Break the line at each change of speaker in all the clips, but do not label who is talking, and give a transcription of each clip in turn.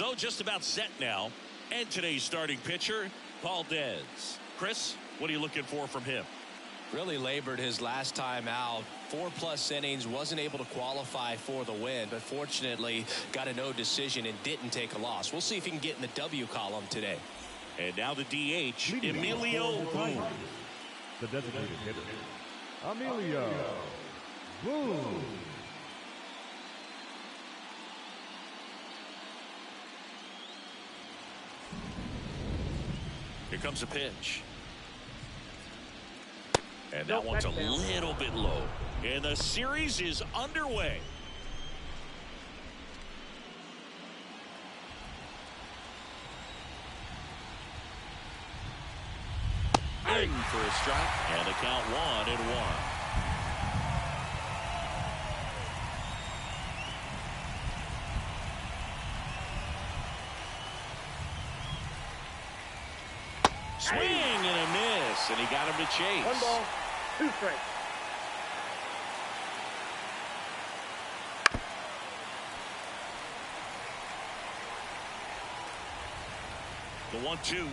So just about set now. And today's starting pitcher, Valdez. Chris, what are you looking for from him?
Really labored his last time out. 4+ innings, wasn't able to qualify for the win, but fortunately got a no decision and didn't take a loss. We'll see if he can get in the W column today.
And now the DH, Emilio Boone.
The designated hitter, Emilio Boone.
Here comes a pitch. And that one's a little bit low. And the series is underway. In for a strike. And the count 1-1. Swing and a miss, and he got him to chase.
1 ball, 2 strikes.
The 1-2.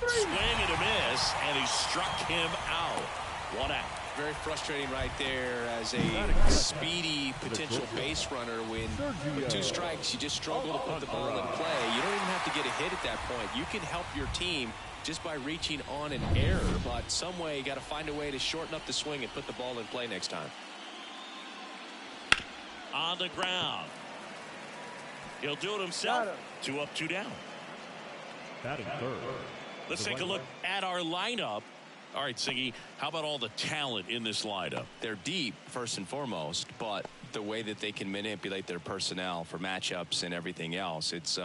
Swing and a miss, and he struck him out. 1 out.
Very frustrating right there as a speedy potential base runner. When 2 strikes, you just struggle to put the ball in play. You don't even have to get a hit at that point. You can help your team just by reaching on an error, but some way you got to find a way to shorten up the swing and put the ball in play next time.
On the ground. He'll do it himself. 2 up, 2 down.
Batting third.
Let's take a look at our lineup. All right, Siggy, how about all the talent in this lineup?
They're deep, first and foremost, but the way that they can manipulate their personnel for matchups and everything else, it's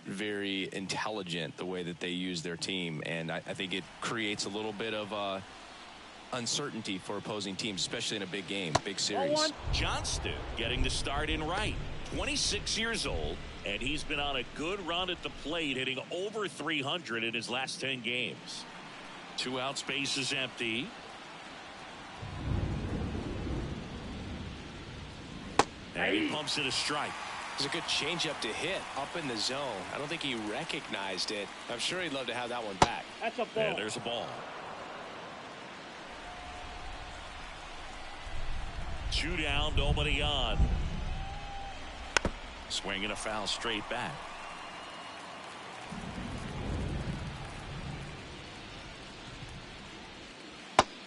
very intelligent the way that they use their team. And I think it creates a little bit of uncertainty for opposing teams, especially in a big game, big series.
Johnston getting the start in right. 26 years old, and he's been on a good run at the plate, hitting over 300 in his last 10 games. 2 outs, base is empty. And he pumps it a strike.
It's a good changeup to hit up in the zone. I don't think he recognized it. I'm sure he'd love to have that one back.
That's a ball.
And there's a ball. 2 down, nobody on. Swing and a foul straight back.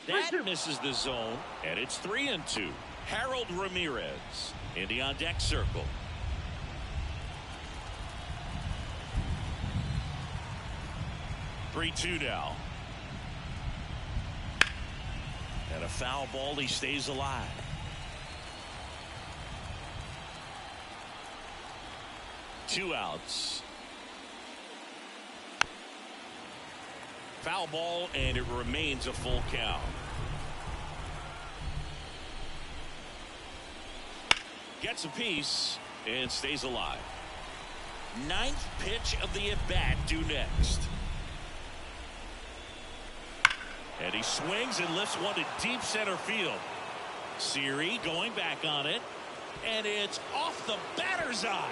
That misses the zone, and it's 3-2. Harold Ramirez in the on-deck circle. Three-2 now. And a foul ball, he stays alive. Two outs. Foul ball, and it remains a full count. Gets a piece and stays alive. 9th pitch of the at-bat due next. And he swings and lifts one to deep center field. Siri going back on it, and it's off the batter's eye.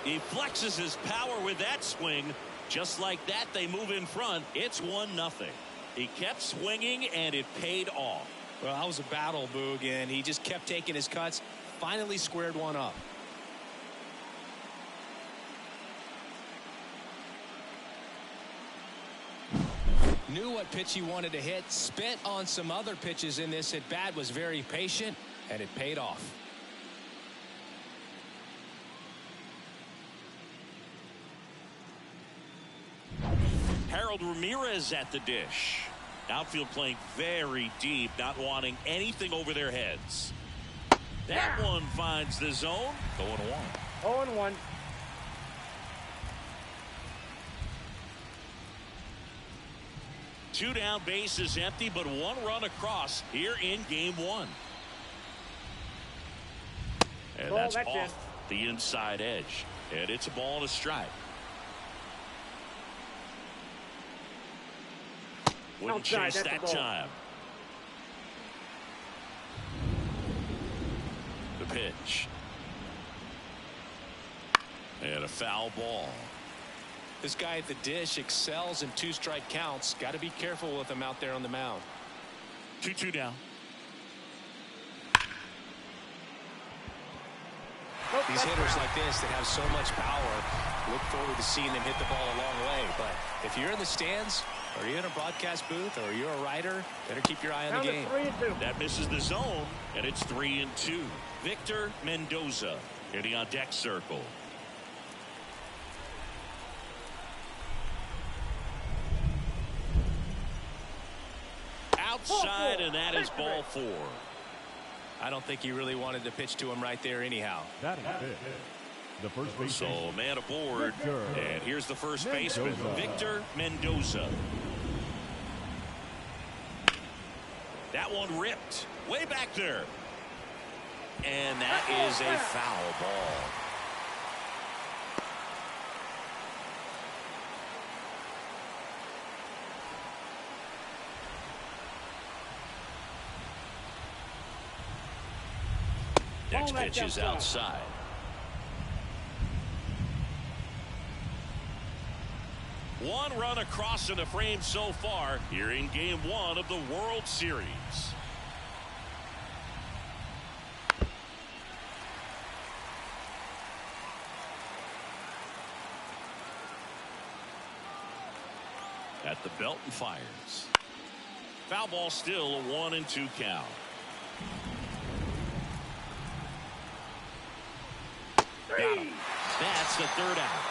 He flexes his power with that swing. Just like that, they move in front. It's 1-0. He kept swinging, and it paid off.
Well, that was a battle, Boog, and he just kept taking his cuts. Finally squared one up. Knew what pitch he wanted to hit. Spent on some other pitches in this at bat. Was very patient, and it paid off.
Harold Ramirez at the dish. Outfield playing very deep, not wanting anything over their heads. That one finds the zone. 0-1.
0-1.
Two down, base is empty, but 1 run across here in game 1. And that's off the inside edge. And it's a ball and a strike. Wouldn't chase that time. The pitch. And a foul ball.
This guy at the dish excels in 2-strike counts. Got to be careful with him out there on the mound.
2-2 down.
These hitters like this that have so much power, look forward to seeing them hit the ball a long way. But if you're in the stands, or you're in a broadcast booth, or you're a writer, better keep your eye on the game.
That misses the zone, and it's 3-2. Victor Mendoza hitting on deck circle. Outside, and that is ball 4.
I don't think he really wanted to pitch to him right there anyhow.
That is it. The first base.
So man aboard, and here's the first baseman, Victor Mendoza. That one ripped way back there. And that is a foul ball. Next pitch is outside. One run across in the frame so far here in Game 1 of the World Series. At the belt and fires. Foul ball, still a 1-2 count. Got him. That's the third out.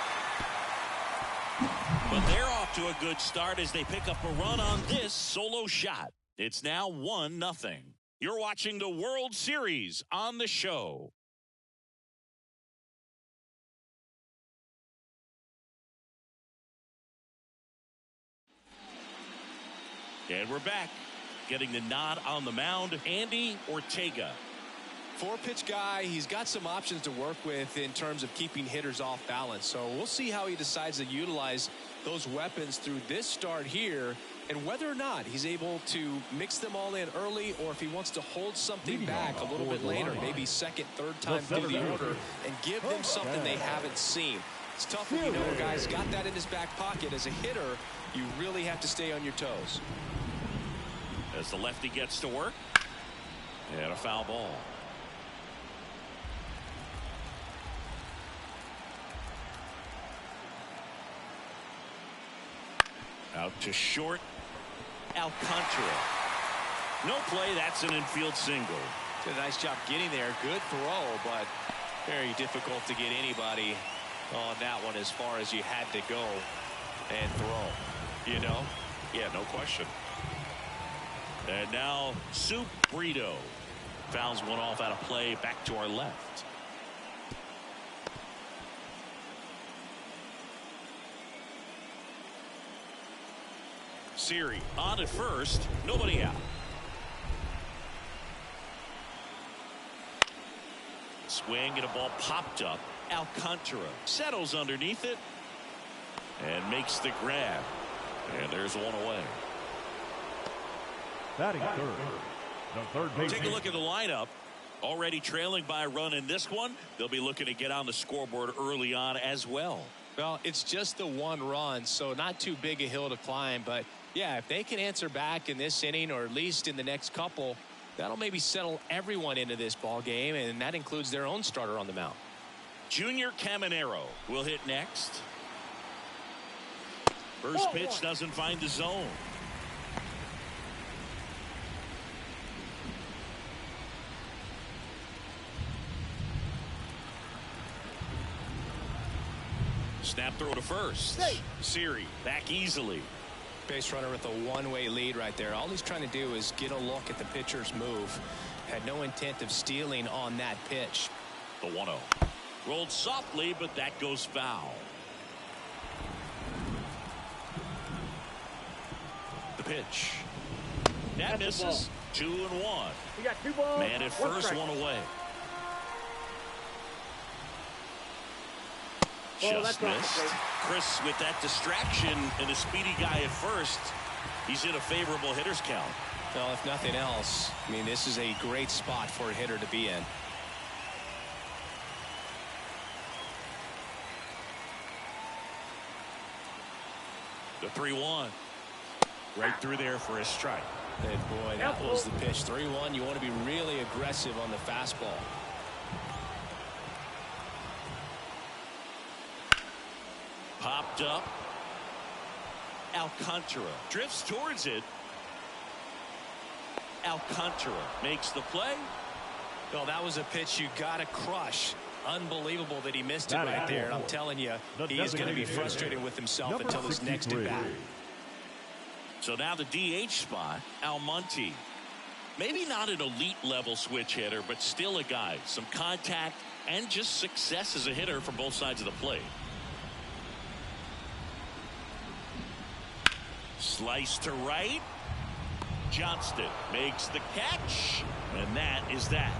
But they're off to a good start as they pick up a run on this solo shot. It's now 1-0. You're watching the World Series on the show. And we're back. Getting the nod on the mound, Andy Ortega.
4-pitch guy. He's got some options to work with in terms of keeping hitters off balance. So we'll see how he decides to utilize those weapons through this start here, and whether or not he's able to mix them all in early, or if he wants to hold something back a little bit later, maybe second, third time through the order, and give them something they haven't seen. It's tough when you know a guy's got that in his back pocket. As a hitter, you really have to stay on your toes.
As the lefty gets to work, and a foul ball. Out to short, Alcantara. No play, that's an infield single.
Did a nice job getting there. Good throw, but very difficult to get anybody on that one as far as you had to go and throw. You know?
Yeah, no question. And now, Soup Brito fouls one off out of play back to our left. Siri on at first, nobody out. Swing and a ball popped up. Alcantara settles underneath it and makes the grab. And there's one away.
Batting third. The third base.
Take a look at the lineup. Already trailing by a run in this one. They'll be looking to get on the scoreboard early on as well.
Well, it's just the one run, so not too big a hill to climb. But, yeah, if they can answer back in this inning or at least in the next couple, that'll maybe settle everyone into this ball game, and that includes their own starter on the mound.
Junior Caminero will hit next. First pitch doesn't find the zone. Snap throw to first. Siri back easily.
Base runner with a one-way lead right there. All he's trying to do is get a look at the pitcher's move. Had no intent of stealing on that pitch.
The 1-0. Rolled softly, but that goes foul. The pitch. That misses. 2-1.
We got 2 balls.
Man at first, one away. Just missed. Chris with that distraction and a speedy guy at first. He's in a favorable hitter's count.
Well, if nothing else, I mean, this is a great spot for a hitter to be in.
The 3-1. Right through there for a strike.
And boy, that was the pitch. 3-1. You want to be really aggressive on the fastball.
Popped up. Alcantara drifts towards it. Alcantara makes the play.
Well, that was a pitch you got to crush. Unbelievable that he missed it right there. And I'm telling you, he is going to be frustrated with himself until his next at bat.
So now the DH spot, Almonte. Maybe not an elite level switch hitter, but still a guy. Some contact and just success as a hitter from both sides of the plate. Slice to right. Johnston makes the catch. And that is that.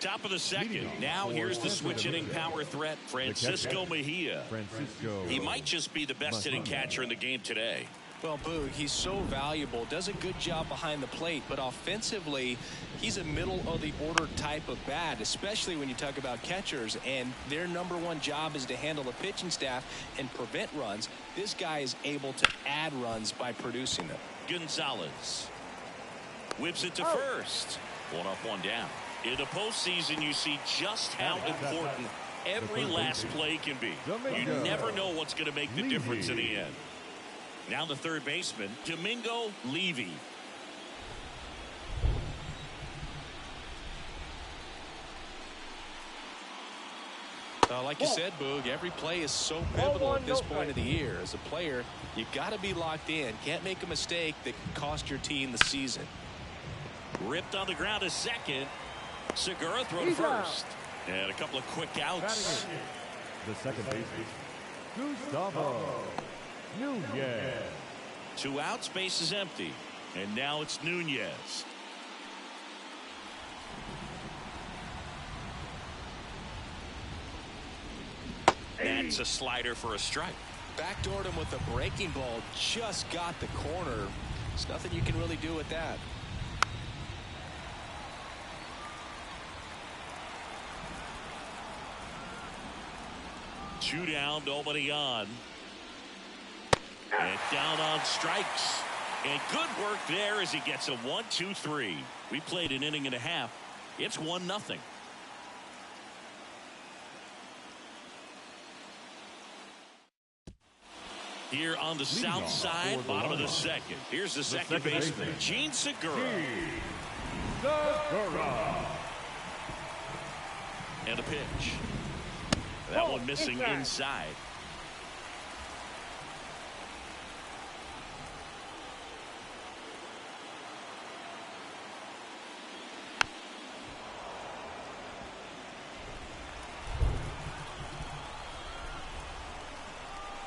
Top of the second. Now here's the switch hitting power threat, Francisco Mejia. He might just be the best hitting catcher in the game today.
Well, Boog, he's so valuable, does a good job behind the plate, but offensively, he's a middle-of-the-order type of bat, especially when you talk about catchers, and their #1 job is to handle the pitching staff and prevent runs. This guy is able to add runs by producing them.
Gonzalez whips it to first. 1 up, 1 down. In the postseason, you see just how important every last play can be. You never know what's going to make the difference in the end. Now the third baseman, Domingo Levy.
Like you said, Boog, every play is so pivotal at this point of the year. As a player, you got to be locked in. Can't make a mistake that could cost your team the season.
Ripped on the ground to second. Segura throw to first. And a couple of quick outs.
The second baseman, Gustavo Nunez.
2 outs, base is empty. And now it's Nunez. That's a slider for a strike.
Backdoored him with a breaking ball. Just got the corner. There's nothing you can really do with that.
Two down, nobody on. And down on strikes. And good work there as he gets a 1-2-3. We played an inning and a half. It's 1-0. Here on the south side, bottom of the second. Here's the second baseman, Gene Segura. And a pitch. That one missing inside.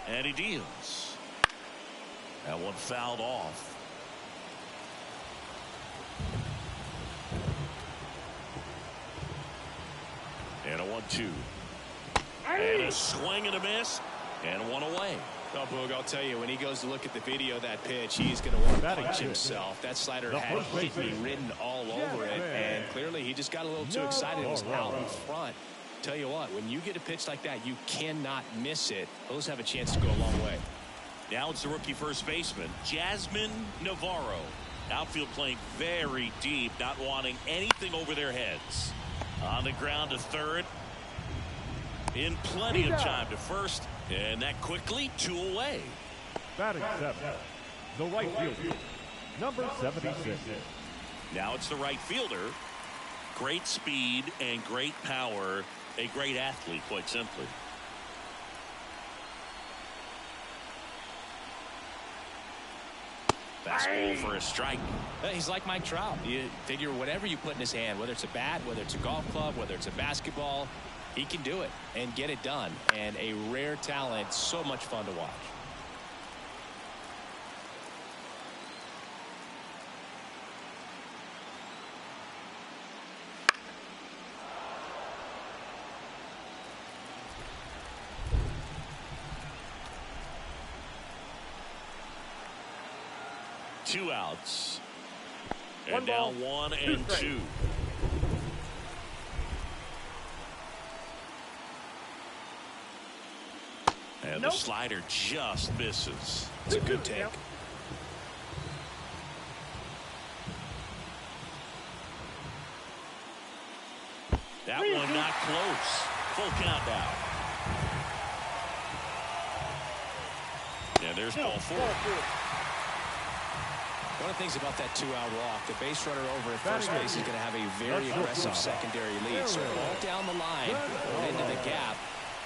And he deals. That one fouled off. And a 1-2. And a swing and a miss. And one away.
Oh, Boog, I'll tell you, when he goes to look at the video of that pitch, he's going to want to punch himself. That slider had hit me written all over it. And clearly he just got a little too excited and was out in front. Tell you what, when you get a pitch like that, you cannot miss it. Those have a chance to go a long way.
Now it's the rookie first baseman, Jasmine Navarro. Outfield playing very deep, not wanting anything over their heads. On the ground to third. In plenty of time to first. And that quickly 2 away.
Batting 7. The right fielder, number 76.
Now it's the right fielder. Great speed and great power. A great athlete, quite simply. Fastball for a strike.
He's like Mike Trout. You figure whatever you put in his hand, whether it's a bat, whether it's a golf club, whether it's a basketball, he can do it and get it done. And a rare talent, so much fun to watch.
2 outs. And now 1 and 2. And the slider just misses.
It's a good take.
That one not close. Full count now. And there's ball 4.
One of the things about that 2-out walk, the base runner over at first base is going to have a very aggressive secondary lead. So ball down the line or into the gap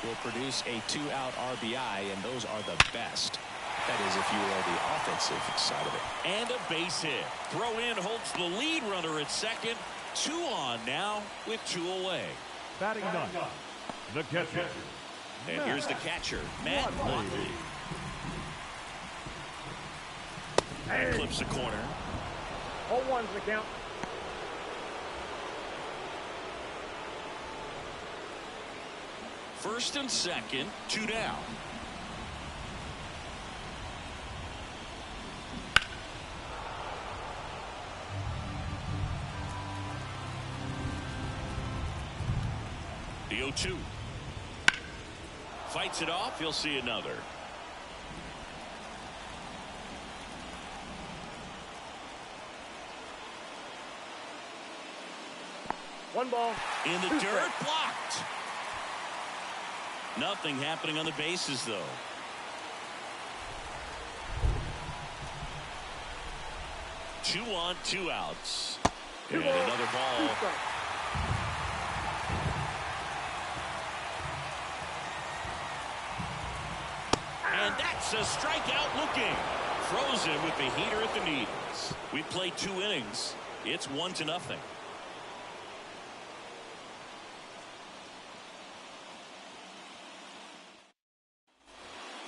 will produce a 2-out RBI, and those are the best. That is, if you will, the offensive side of it.
And a base hit. Throw in holds the lead runner at second. 2 on now with 2 away.
Batting ninth, the catcher.
And here's the catcher, Matt Motley. Clips the corner.
0-1's the count.
First and second, 2 down. The 0-2. Fights it off. He'll see another.
One ball.
In the dirt, blocked. Nothing happening on the bases, though. Two on, 2 outs. And another ball. And that's a strikeout looking. Frozen with the heater at the knees. We played 2 innings. It's 1-0.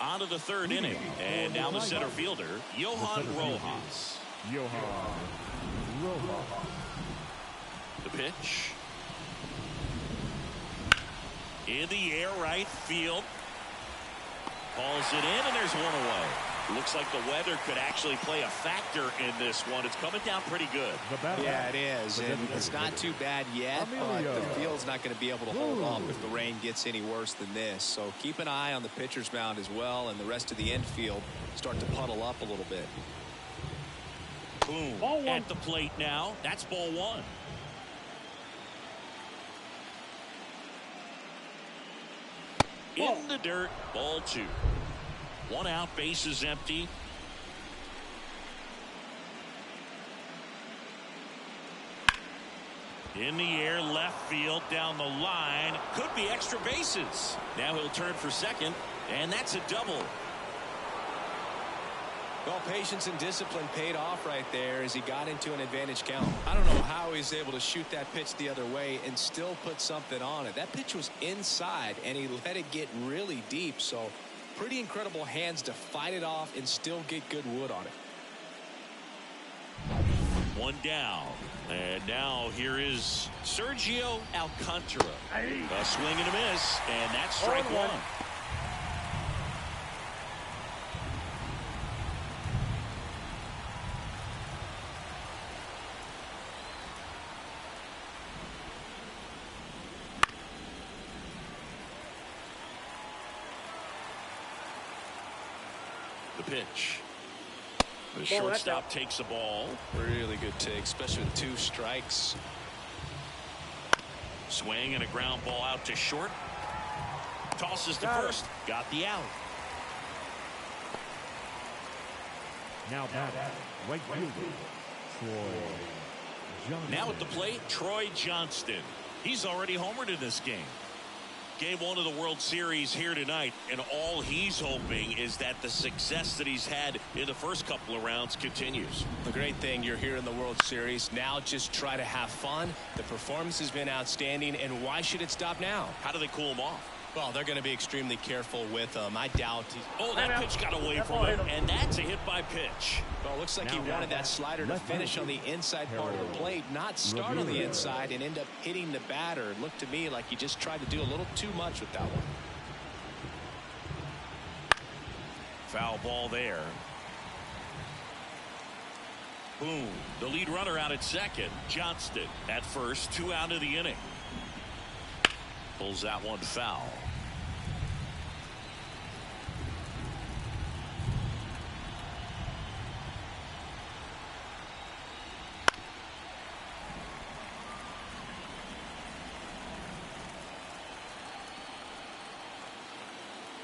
On to the 3rd inning. And now the center fielder, Johan Rojas. The pitch. In the air, right field. Calls it in, and there's 1 away. Looks like the weather could actually play a factor in this one. It's coming down pretty good.
Yeah, it is. And it's not too bad yet, but the field's not going to be able to hold off if the rain gets any worse than this. So keep an eye on the pitcher's mound as well, and the rest of the infield start to puddle up a little bit.
Boom. At the plate now. That's ball 1. In the dirt, ball 2. 1 out, base is empty. In the air, left field, down the line. Could be extra bases. Now he'll turn for second, and that's a double.
Well, patience and discipline paid off right there as he got into an advantage count. I don't know how he's able to shoot that pitch the other way and still put something on it. That pitch was inside, and he let it get really deep. So pretty incredible hands to fight it off and still get good wood on it.
1 down. And now here is Sergio Alcantara. A swing and a miss, and that's strike 1. The pitch. The shortstop takes the ball.
Really good take, especially with 2 strikes.
Swing and a ground ball out to short. Tosses to first. Got the out.
Now batting, right fielder, Troy Johnston.
Now at the plate, Troy Johnston. He's already homered in this game. Game 1 of the World Series here tonight, and all he's hoping is that the success that he's had in the first couple of rounds continues.
The great thing, you're here in the World Series. Now just try to have fun. The performance has been outstanding, and why should it stop now?
How do they cool him off?
Well, they're going to be extremely careful with him. I doubt.
Oh, that pitch got away from him, and that's a hit by pitch.
Well, it looks like he wanted that slider to finish on the inside part of the plate, not start on the inside and end up hitting the batter. It looked to me like he just tried to do a little too much with that one.
Foul ball there. Boom. The lead runner out at second. Johnston at first. 2 out of the inning. Pulls that one foul.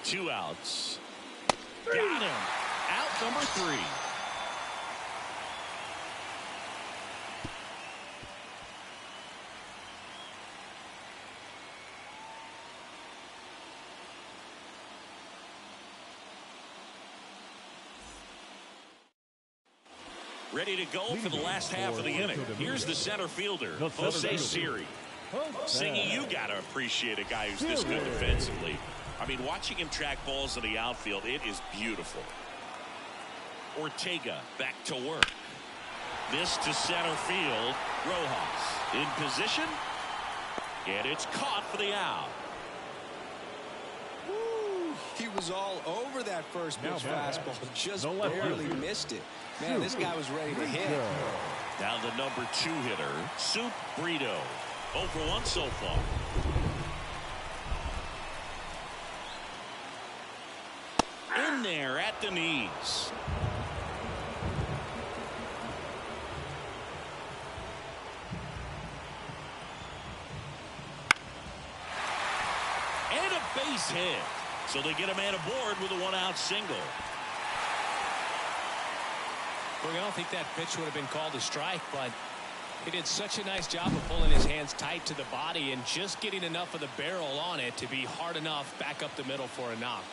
Two outs. Got him. Out number 3. Ready to go for the last half of the inning. Here's the center fielder, Jose Siri. Singy, you got to appreciate a guy who's this good defensively. I mean, watching him track balls in the outfield, it is beautiful. Ortega back to work. This to center field. Rojas in position. And it's caught for the out.
Woo, he was all over that first pitch fastball. Just barely missed it. Man, this guy was ready to hit.
Now the number 2 hitter, Soup Brito. 0 for 1 so far. In there at the knees. And a base hit. So they get a man aboard with a 1-out single.
Well, I don't think that pitch would have been called a strike, but he did such a nice job of pulling his hands tight to the body and just getting enough of the barrel on it to be hard enough back up the middle for a knock.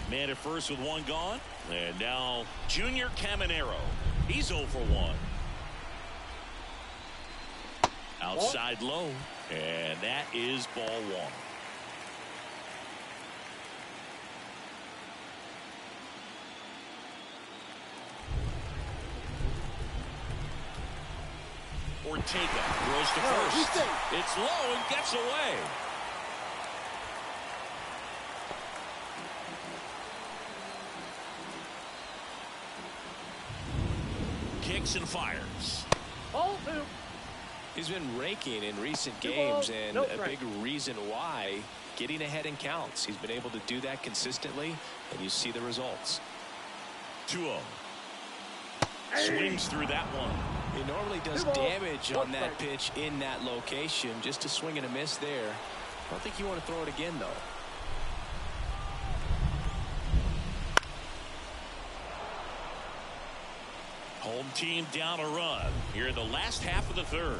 Man at first with 1 gone. And now Junior Caminero. He's 0 for 1. Outside low. And that is ball 1. Ortega throws to first. It's low and gets away. Kicks and fires.
Ball 2.
He's been raking in recent games, and a big reason why, getting ahead in counts. He's been able to do that consistently, and you see the results.
2-0. Swings through that one.
He normally does damage on that pitch in that location. Just a swing and a miss there. I don't think you want to throw it again, though.
Home team down a run here in the last half of the 3rd.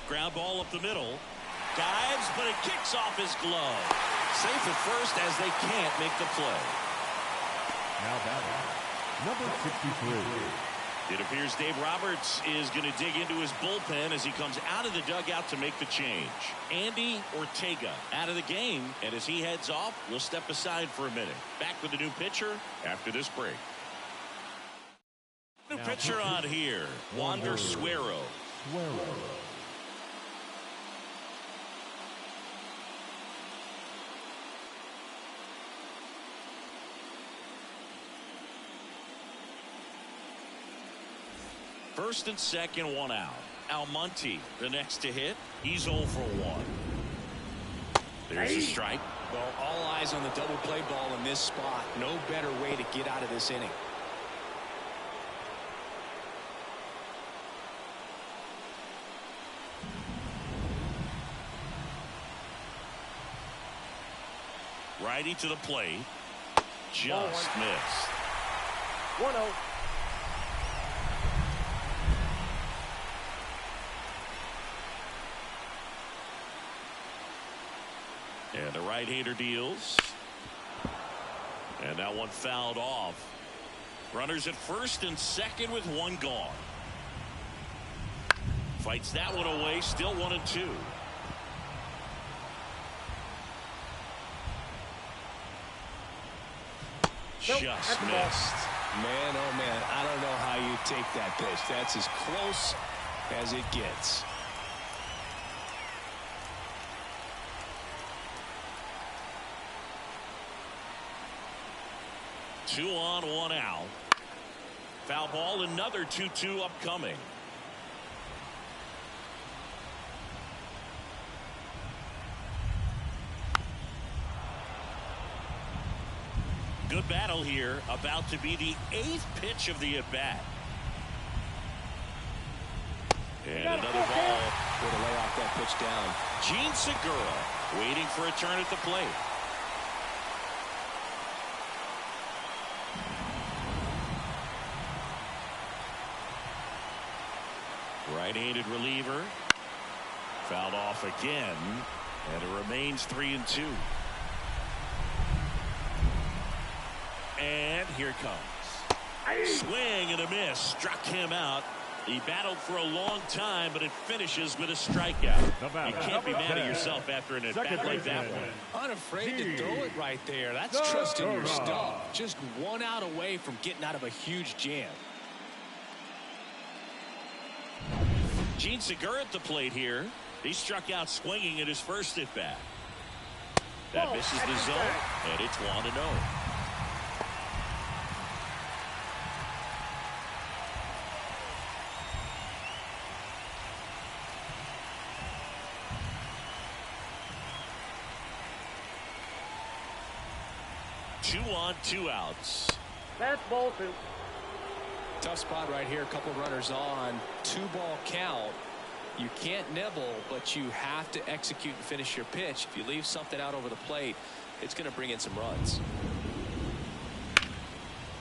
Ground ball up the middle. Dives, but it kicks off his glove. Safe at first as they can't make the play.
Now batting, number 63.
It appears Dave Roberts is going to dig into his bullpen as he comes out of the dugout to make the change. Andy Ortega out of the game, and as he heads off, we'll step aside for a minute. Back with a new pitcher after this break. New pitcher on here, Wander Suero. First and second, 1 out. Almonte, the next to hit. He's 0 for 1. There's a strike.
Well, all eyes on the double play ball in this spot. No better way to get out of this inning.
Righty to the plate. Just missed.
1-0.
And the right-hander deals. And that one fouled off. Runners at first and second with 1 gone. Fights that one away. Still 1-2. Just missed.
Man, oh man, I don't know how you take that pitch. That's as close as it gets.
Two on, one out. Foul ball, another 2-2 upcoming. Good battle here. About to be the 8th pitch of the at-bat. And another ball.
Way to lay off that pitch down.
Gene Segura waiting for a turn at the plate. Right-handed reliever. Fouled off again. And it remains 3-2. And here it comes. Swing and a miss. Struck him out. He battled for a long time, but it finishes with a strikeout. You can't be mad at yourself after an at-bat like that one.
Unafraid to throw it right there. That's trusting your stuff. Just one out away from getting out of a huge jam.
Gene Segura at the plate here. He struck out swinging at his first at-bat. That misses the zone, and it's 1-0. Two on, 2 outs.
That's ball 2.
Tough spot right here. A couple runners on. 2-ball count. You can't nibble, but you have to execute and finish your pitch. If you leave something out over the plate, it's going to bring in some runs.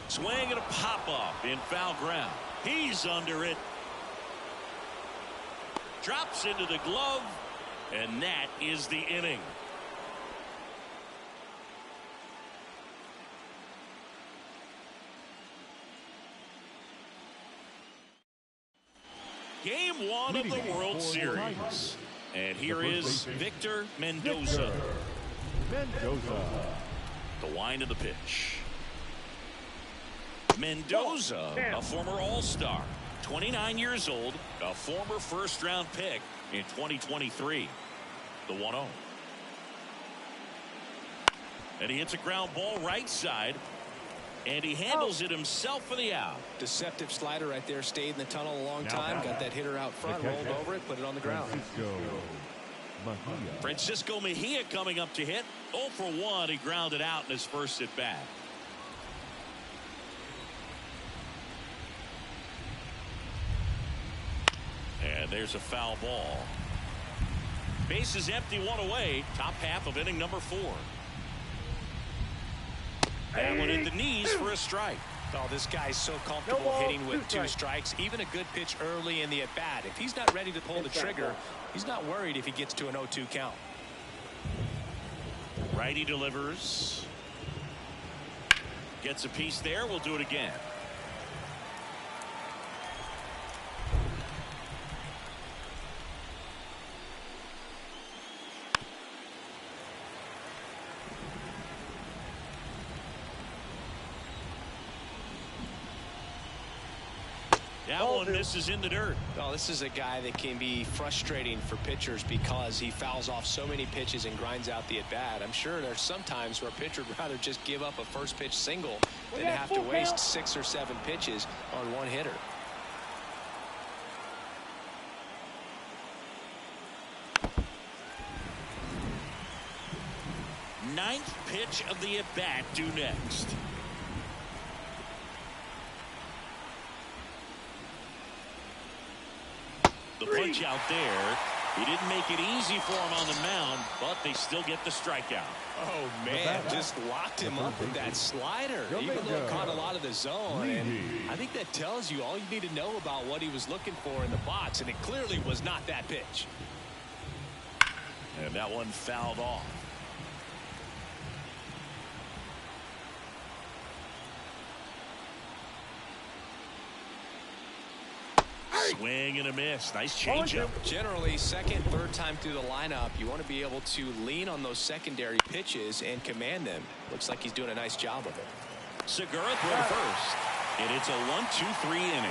Swing and a pop-up in foul ground. He's under it. Drops into the glove, and that is the inning. Game 1 of the World Series. And here is Victor Mendoza. The wind of the pitch. Mendoza, a former All-Star, 29 years old, a former first-round pick in 2023. The 1-0. And he hits a ground ball right side. And he handles it himself for the out.
Deceptive slider right there. Stayed in the tunnel a long time. Got that hitter out front. Rolled over it. Put it on the ground.
Francisco Mejia coming up to hit. 0 for 1. He grounded out in his first at bat. And there's a foul ball. Base is empty, 1 away. Top half of inning number 4. That one hit the knees for a strike.
Oh, this guy's so comfortable hitting with 2 strikes. Even a good pitch early in the at-bat. If he's not ready to pull the trigger, he's not worried if he gets to an 0-2 count.
Righty delivers. Gets a piece there. We'll do it again. That one misses in the dirt.
Oh, this is a guy that can be frustrating for pitchers because he fouls off so many pitches and grinds out the at-bat. I'm sure there's some times where a pitcher would rather just give up a first pitch single than have to waste 6 or 7 pitches on one hitter.
Ninth pitch of the at-bat due next. The punch out there. He didn't make it easy for him on the mound, but they still get the strikeout.
Oh, man, just locked him up with that slider. Even though it caught a lot of the zone. And I think that tells you all you need to know about what he was looking for in the box, and it clearly was not that pitch.
And that one fouled off. Swing and a miss. Nice changeup.
Generally, second, third time through the lineup, you want to be able to lean on those secondary pitches and command them. Looks like he's doing a nice job of it.
Segura throw to first. And it's a 1-2-3 inning.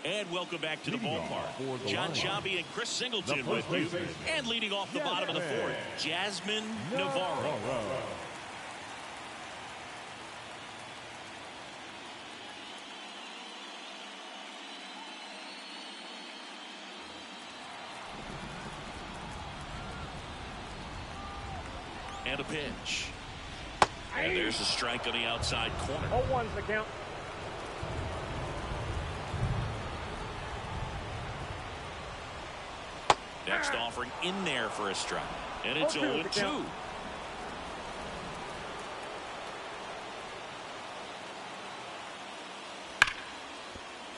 And welcome back to the ballpark. John Shabby and Chris Singleton with you. And leading off the bottom of the fourth, Jasmine Navarro. And a pitch. And there's a strike on the outside corner.
0-1's the count.
Next offering in there for a strike. And it's 0-2.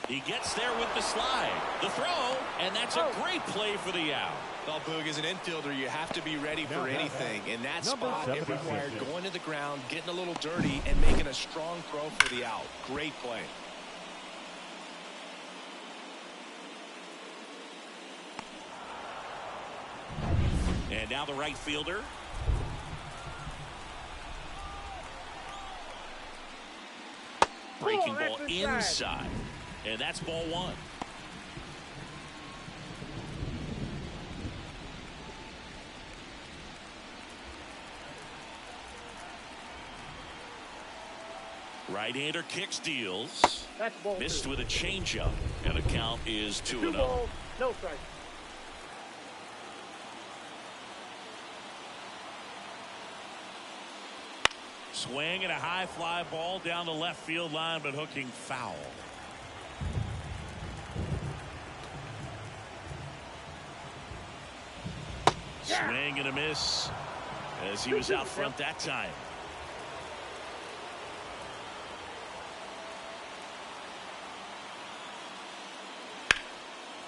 He gets there with the slide. The throw, and that's a great play for the out.
Well, Boog, as an infielder, you have to be ready for anything. In that spot, it required going to the ground, getting a little dirty, and making a strong throw for the out. Great play.
And now the right fielder. Breaking ball inside. And that's ball one. Right-hander kicks, deals.
That's ball
Missed
2.
with a changeup. And the count is 2-0.
2 balls, no strike.
Swing and a high fly ball down the left field line, but hooking foul. Swing and a miss as he was out front that time.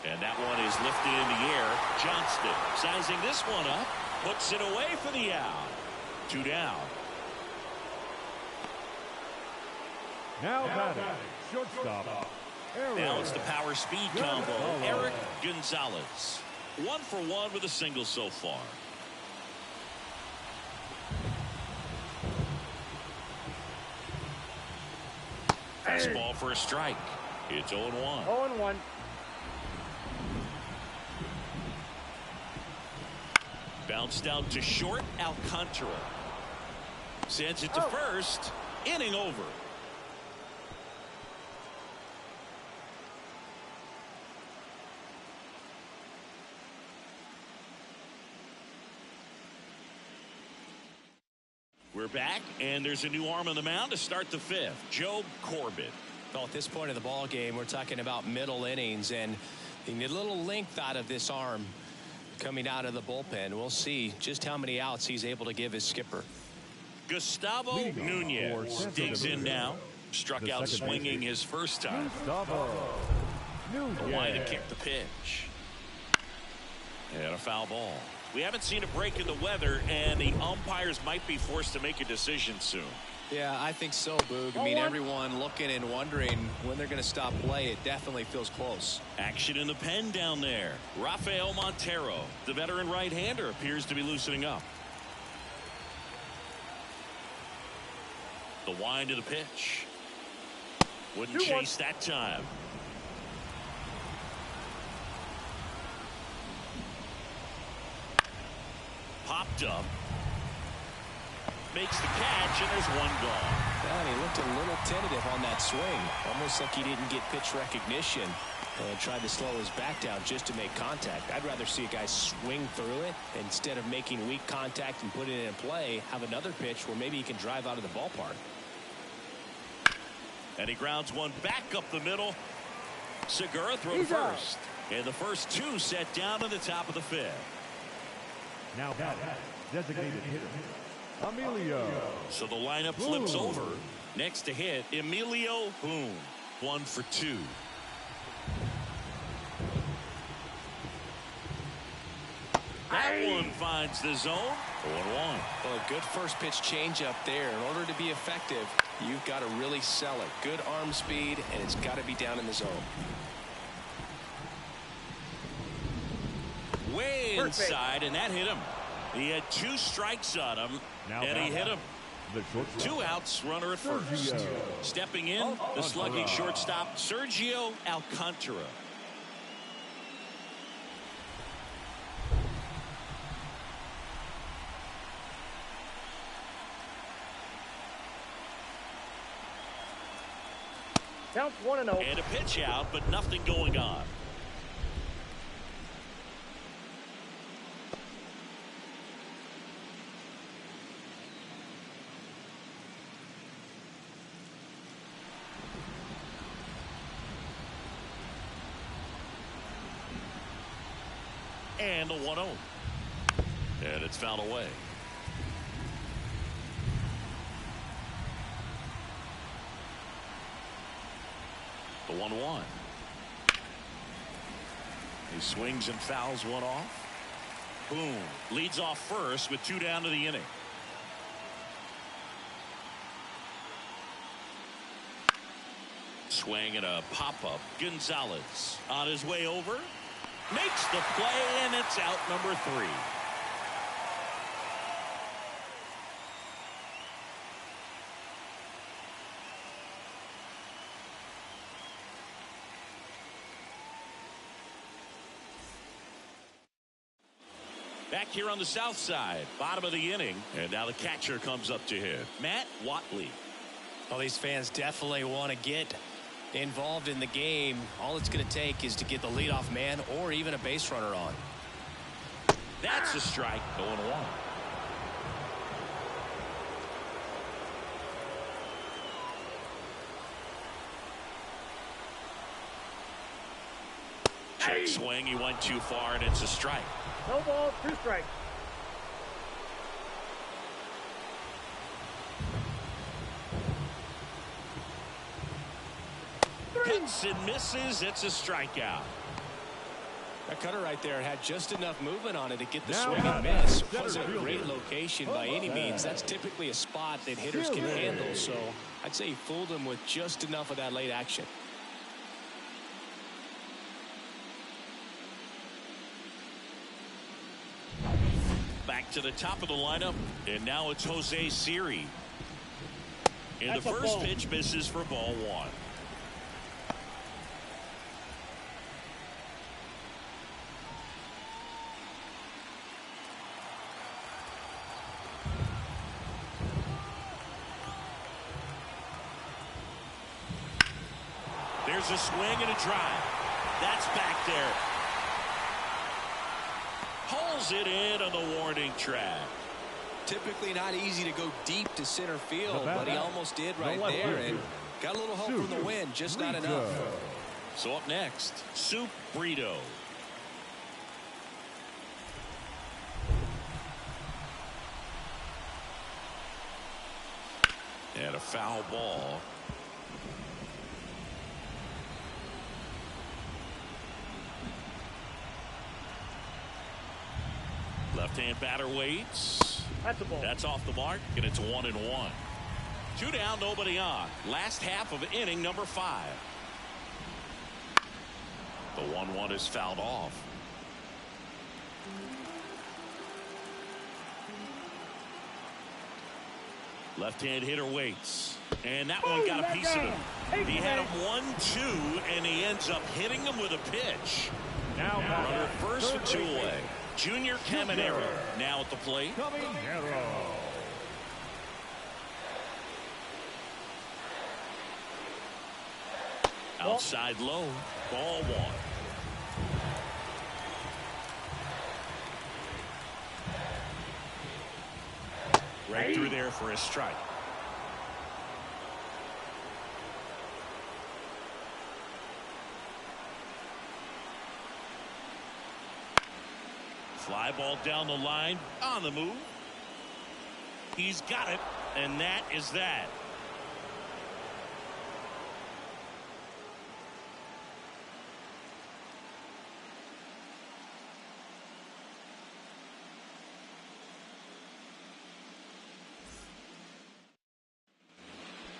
And that one is lifted in the air. Johnston sizing this one up, puts it away for the out. 2 down.
Now batting, shortstop, Eric.
Now it's the power speed combo. Eric Gonzalez. 1 for 1 with a single so far. Fastball for a strike. It's 0-1.
0-1.
Bounced out to short. Alcantara sends it to first. Inning over. We're back, and there's a new arm on the mound to start the fifth. Joe Corbett.
Well, at this point of the ball game, we're talking about middle innings, and you need a little length out of this arm coming out of the bullpen. We'll see just how many outs he's able to give his skipper.
Gustavo Nunez digs in now. Struck out swinging his first time.
Gustavo Nunez.
Line to kick the pitch. And a foul ball. We haven't seen a break in the weather, and the umpires might be forced to make a decision soon.
Yeah, I think so, Boog. I mean, everyone looking and wondering when they're going to stop play. It definitely feels close.
Action in the pen down there. Rafael Montero, the veteran right-hander, appears to be loosening up. The wind of the pitch. Wouldn't chase that time. Popped up. Makes the catch, and there's one gone.
Yeah, he looked a little tentative on that swing. Almost like he didn't get pitch recognition and tried to slow his back down just to make contact. I'd rather see a guy swing through it instead of making weak contact and putting it in play. Have another pitch where maybe he can drive out of the ballpark.
And he grounds one back up the middle. Segura throws first. And the first two set down in the top of the fifth.
Now batting, designated hitter, Emilio.
So the lineup flips over. Next to hit, Emilio Boone. 1 for 2. That one finds the zone. 1-1.
Well, a good first pitch changeup there. In order to be effective, you've got to really sell it. Good arm speed, and it's got to be down in the zone.
Way inside, and that hit him. He had 2 strikes on him, and he hit him. 2 outs, runner at first. Stepping in, the slugging shortstop, Sergio Alcantara.
Counts 1-0.
And a pitch out, but nothing going on. And a 1-0. And it's fouled away. The 1-1. He swings and fouls one off. Boom. Leads off first with 2 down to the inning. Swing and a pop-up. Gonzalez on his way over. Makes the play, and it's out number 3. Back here on the south side, bottom of the inning, and now the catcher comes up to hit. Matt Watley.
Well, these fans definitely want to get involved in the game. All it's going to take is to get the leadoff man or even a base runner on.
That's a strike. 0-1. Check swing. He went too far, and it's a strike.
No balls, 2 strikes.
Hits and misses. It's a strikeout.
That cutter right there had just enough movement on it to get the swing and miss. It wasn't a great location by any means. That's typically a spot that hitters can handle. So I'd say he fooled him with just enough of that late action.
Back to the top of the lineup, and now it's Jose Siri. And the first pitch misses for ball 1. There's a swing and a drive. That's back there. Pulls it in on the warning track.
Typically not easy to go deep to center field, but he almost did right there and got a little help from the wind, just not enough.
So up next, Soup Brito. And a foul ball. Left-hand batter waits.
That's a ball.
That's off the mark, and it's 1-1. 2 down, nobody on. Last half of inning number 5. The 1-1 is fouled off. Left-hand hitter waits. And that one got a piece of him. He had him 1-2, and he ends up hitting him with a pitch.
Now
Runner first with 2 away. Junior Caminero now at the plate. Outside low, ball 1. Right through there for a strike. Fly ball down the line, on the move. He's got it, and that is that.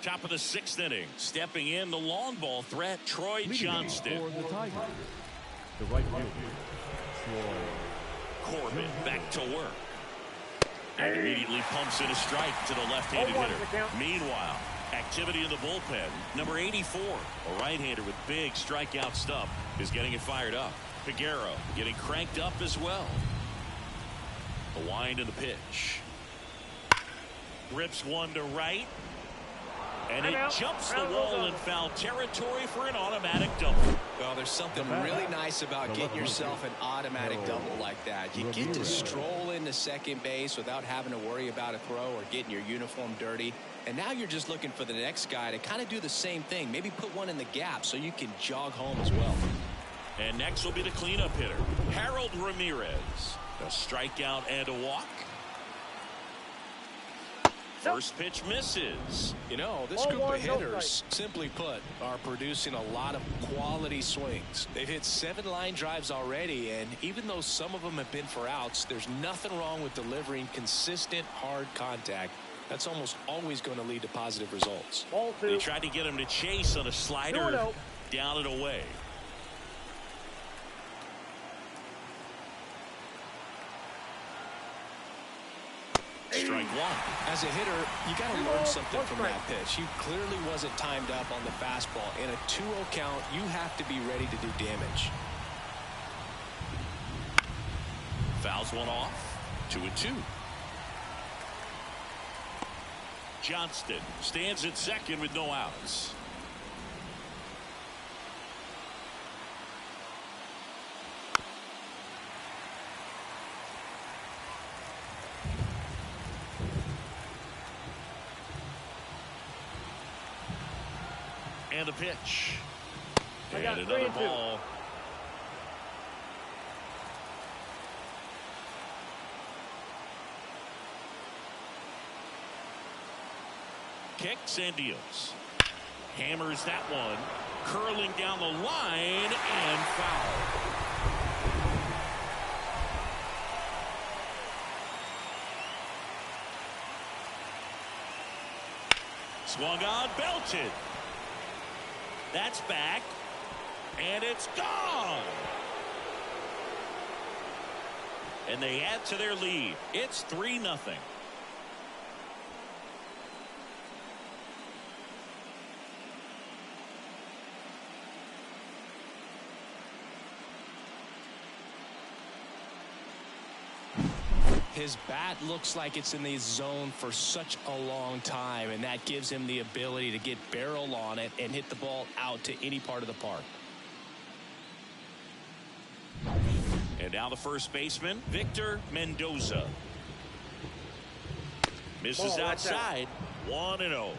Top of the 6th inning. Stepping in, the long ball threat, Troy Johnston.
For the Tigers, the right fielder, Troy
Corbin back to work. And immediately pumps in a strike to the left-handed hitter. Meanwhile, activity in the bullpen. Number 84, a right-hander with big strikeout stuff, is getting it fired up. Figueroa getting cranked up as well. The wind and the pitch. Rips one to right. And it jumps the wall in foul territory for an automatic double.
Well, there's something really nice about getting yourself an automatic double like that. You get to stroll into second base without having to worry about a throw or getting your uniform dirty. And now you're just looking for the next guy to kind of do the same thing. Maybe put one in the gap so you can jog home as well.
And next will be the cleanup hitter, Harold Ramirez. A strikeout and a walk. First pitch misses.
You know, this group of hitters, simply put, are producing a lot of quality swings. They've hit 7 line drives already, and even though some of them have been for outs, there's nothing wrong with delivering consistent, hard contact. That's almost always going to lead to positive results.
They tried to get him to chase on a slider, down and away. Strike one.
As a hitter, you got to learn something from that pitch. You clearly wasn't timed up on the fastball. In a 2-0 count, you have to be ready to do damage.
Fouls one off. 2-2. Johnston stands at second with no outs. And a pitch. And another ball. Kicks and deals. Hammers that one. Curling down the line and foul. Swung on, belted. That's back, and it's gone. And they add to their lead. It's 3-0.
His bat looks like it's in the zone for such a long time, and that gives him the ability to get barrel on it and hit the ball out to any part of the park.
And now the first baseman, Victor Mendoza. Misses outside. 1-0.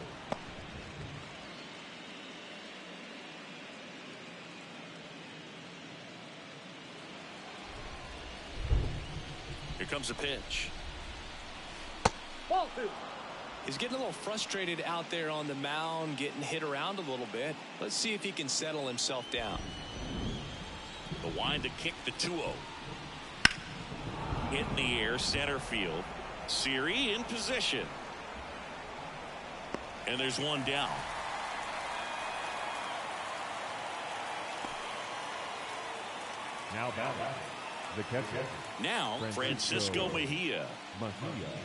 Here comes a pitch.
Ball 2.
He's getting a little frustrated out there on the mound, getting hit around a little bit. Let's see if he can settle himself down.
The wind to kick the 2-0. Hit in the air, center field. Siri in position. And there's one down.
Now batting, the catcher.
Now Francisco Mejia.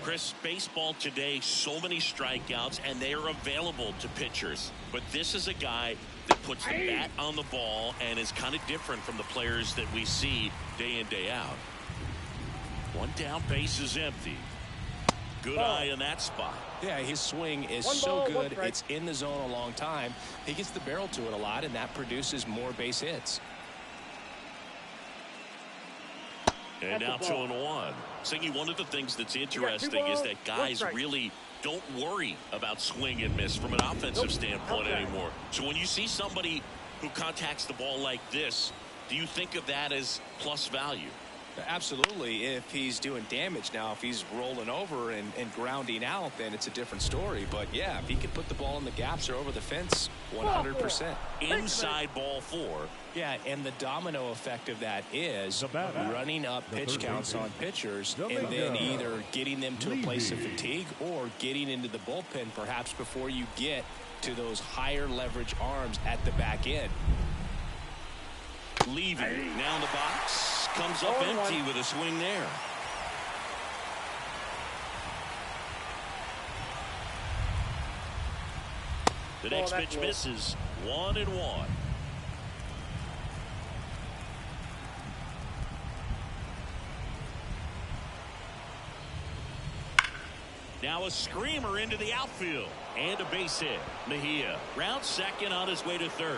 Chris, baseball today, so many strikeouts, and they are available to pitchers. But this is a guy that puts the bat on the ball and is kind of different from the players that we see day in, day out. One down, base is empty. Good eye in that spot.
Yeah, his swing is so good. It's in the zone a long time. He gets the barrel to it a lot, and that produces more base hits.
And now 2-1. Singy, one of the things that's interesting is that guys really don't worry about swing and miss from an offensive standpoint anymore. So when you see somebody who contacts the ball like this, do you think of that as plus value?
Absolutely. If he's doing damage now, if he's rolling over and grounding out, then it's a different story. But yeah, if he can put the ball in the gaps or over the fence, 100%.
Inside ball 4.
Yeah, and the domino effect of that is running up pitch counts on pitchers and then either getting them to a place of fatigue or getting into the bullpen perhaps before you get to those higher leverage arms at the back end.
Leaving now in the box, comes up empty with a swing there. The next pitch misses. 1-1. Now a screamer into the outfield. And a base hit. Mejia rounds second on his way to third.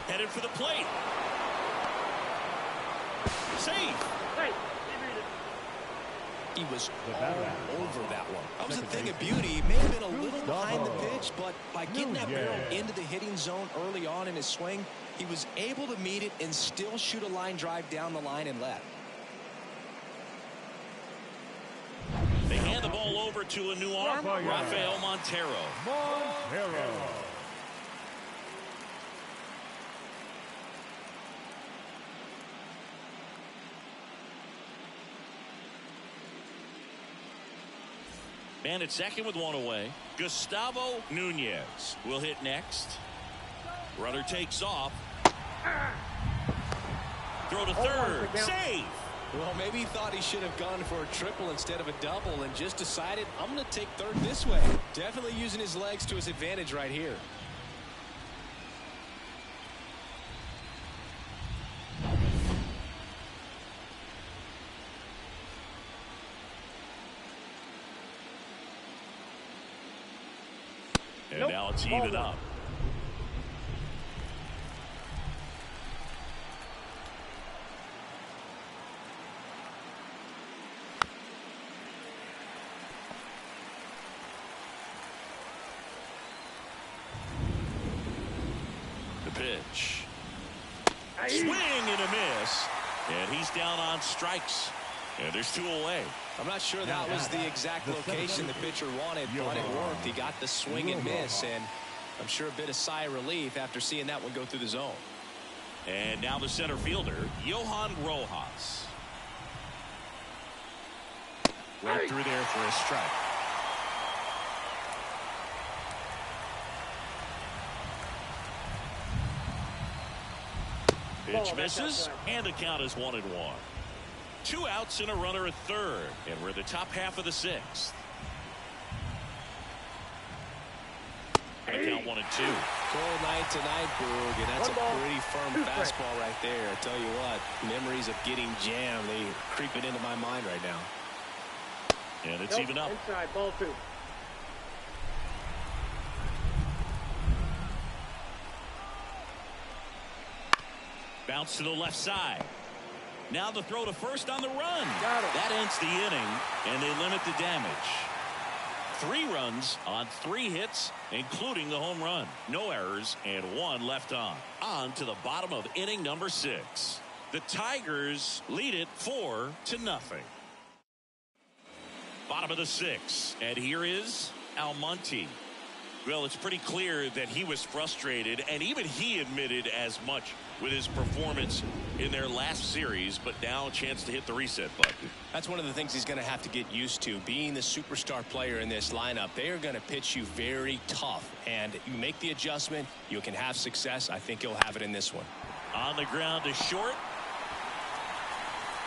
Headed for the plate. Safe.
He was all over that one. That was a thing of beauty. He may have been a little behind the pitch, but by getting that barrel into the hitting zone early on in his swing, he was able to meet it and still shoot a line drive down the line and left.
They hand the ball over to a new arm, Rafael Montero. Man at second with one away. Gustavo Nunez will hit next. Runner takes off. Throw to third. Save.
Well, maybe he thought he should have gone for a triple instead of a double and just decided, I'm going to take third this way. Definitely using his legs to his advantage right here.
And now it's even up. The pitch. Swing and a miss. And he's down on strikes. And there's two away.
I'm not sure that was the exact location the pitcher wanted, but it worked. He got the swing and miss, and I'm sure a bit of sigh of relief after seeing that one go through the zone.
And now the center fielder, Johan Rojas. Right through there for a strike. Pitch misses, and the count is 1-1. 2 outs and a runner at third, and we're in the top half of the sixth. And a count 1-2.
Cold night tonight, Boog, and that's a pretty firm fastball right there. I tell you what, memories of getting jammed, they creeping into my mind right now.
And it's even up.
Inside, ball 2.
Bounce to the left side. Now the throw to first on the run.
Got it.
That ends the inning, and they limit the damage. 3 runs on 3 hits, including the home run. No errors and 1 left on. On to the bottom of inning number 6. The Tigers lead it 4-0. Bottom of the 6th, and here is Almonte. Well, it's pretty clear that he was frustrated, and even he admitted as much with his performance in their last series, but now a chance to hit the reset button.
That's one of the things he's going to have to get used to. Being the superstar player in this lineup, they are going to pitch you very tough, and you make the adjustment, you can have success. I think he'll have it in this one.
On the ground to short.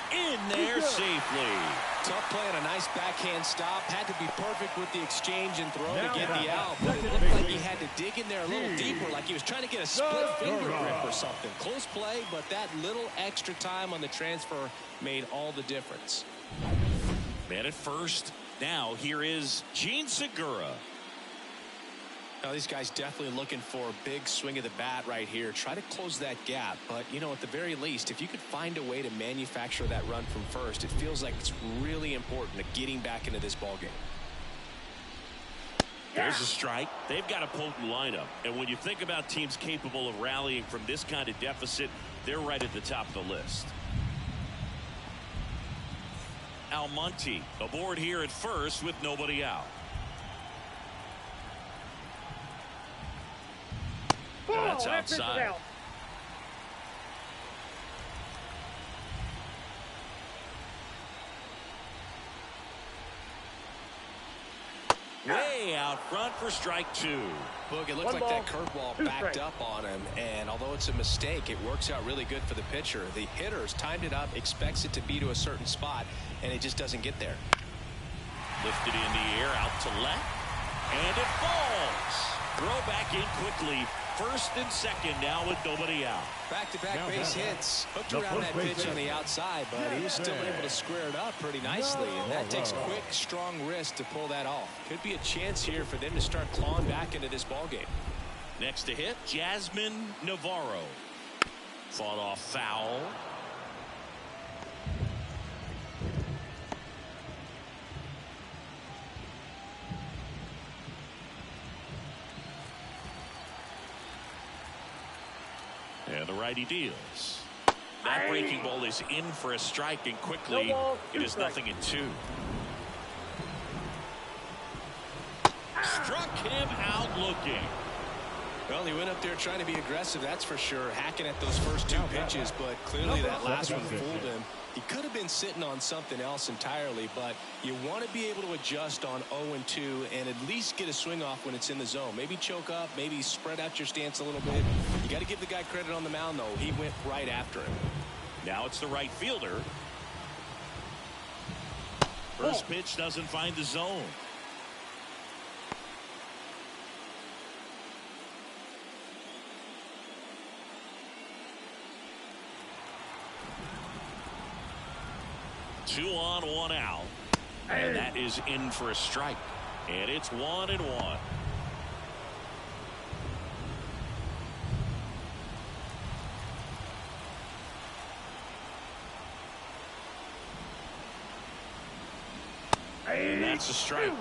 In there safely.
Tough play on a nice backhand stop. Had to be perfect with the exchange and throw to get the out. But it looked like he had to dig in there a little deeper, like he was trying to get a split finger grip or something. Close play, but that little extra time on the transfer made all the difference.
Man at first. Now here is Gene Segura.
Now, these guys definitely looking for a big swing of the bat right here. Try to close that gap. But, you know, at the very least, if you could find a way to manufacture that run from first, it feels like it's really important to getting back into this ballgame.
There's a strike. They've got a potent lineup. And when you think about teams capable of rallying from this kind of deficit, they're right at the top of the list. Almonte aboard here at first with nobody out. That's outside. Way out out front for strike 2.
Boog, it looked like that curveball backed up on him, and although it's a mistake, it works out really good for the pitcher. The hitter's timed it up, expects it to be to a certain spot, and it just doesn't get there.
Lifted in the air, out to left, and it falls. Throw back in quickly. First and second now with nobody out.
Back-to-back base hits. Hooked around that pitch on the outside, but he was still able to square it up pretty nicely, and that takes quick, strong wrist to pull that off. Could be a chance here for them to start clawing back into this ballgame.
Next to hit, Jasmine Navarro. Fought off foul. And the righty deals. That breaking ball is in for a strike, and quickly it is 0-2. Struck him out looking.
Well, he went up there trying to be aggressive, that's for sure, hacking at those first 2 pitches, but clearly that last one fooled him. He could have been sitting on something else entirely, but you want to be able to adjust on 0-2 and at least get a swing off when it's in the zone. Maybe choke up, maybe spread out your stance a little bit. You got to give the guy credit on the mound, though. He went right after him.
Now it's the right fielder. First pitch doesn't find the zone. Two on, one out, and that is in for a strike, and it's 1-1. And that's a strike.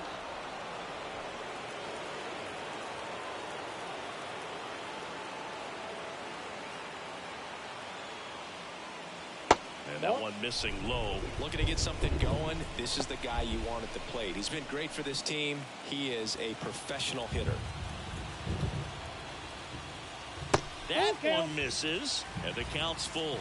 And that one missing low.
Looking to get something going. This is the guy you want at the plate. He's been great for this team. He is a professional hitter.
That one misses, and the count's full.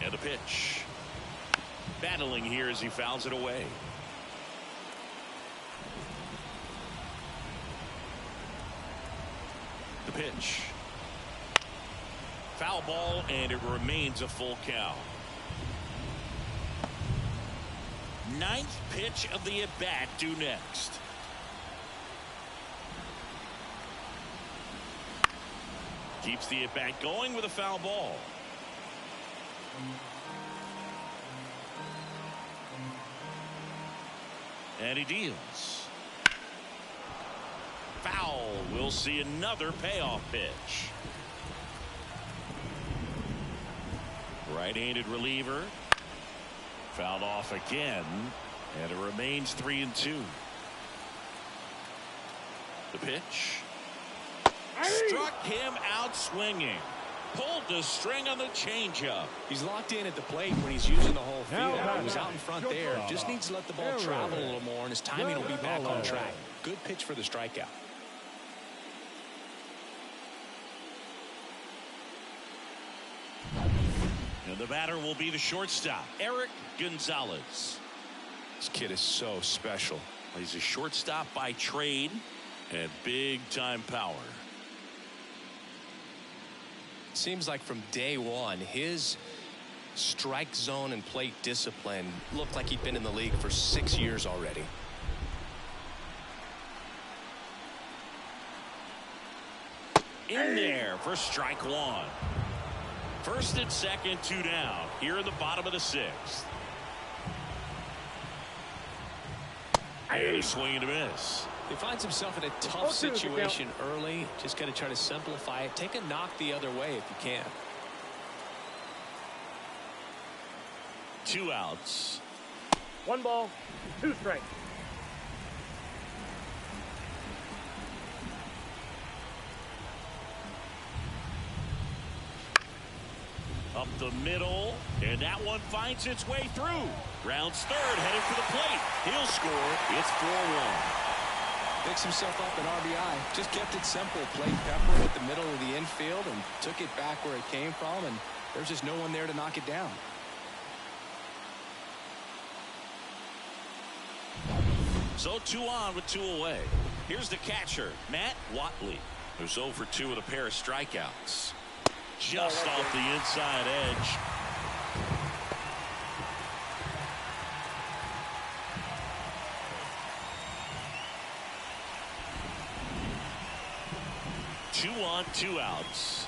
And the pitch. Battling here as he fouls it away. The pitch. Foul ball, and it remains a full count. 9th pitch of the at-bat due next. Keeps the at-bat going with a foul ball. And he deals. Foul. We'll see another payoff pitch. Right-handed reliever. Fouled off again. And it remains 3-2. The pitch. Struck him out swinging. Pulled the string on the changeup.
He's locked in at the plate when he's using the whole field. He was out in front there. Just needs to let the ball travel a little more, and his timing will be back on track. Good pitch for the strikeout.
And the batter will be the shortstop, Eric Gonzalez.
This kid is so special.
He's a shortstop by trade and big-time power.
Seems like from day one, his strike zone and plate discipline looked like he'd been in the league for 6 years already.
In there for strike 1. First and second, 2 down. Here in the bottom of the 6th. And a swing and a miss.
He finds himself in a tough situation early. Just got to try to simplify it. Take a knock the other way if you can.
2 outs.
1 ball, 2 strikes.
Up the middle, and that one finds its way through. Rounds third, headed for the plate. He'll score. It's 4-1.
Picks himself up an RBI. Just kept it simple. Played Pepper at the middle of the infield and took it back where it came from, and there's just no one there to knock it down.
So 2 on with 2 away. Here's the catcher, Matt Watley, who's 0 for 2 with a pair of strikeouts. Just off the inside edge. Two on, 2 outs.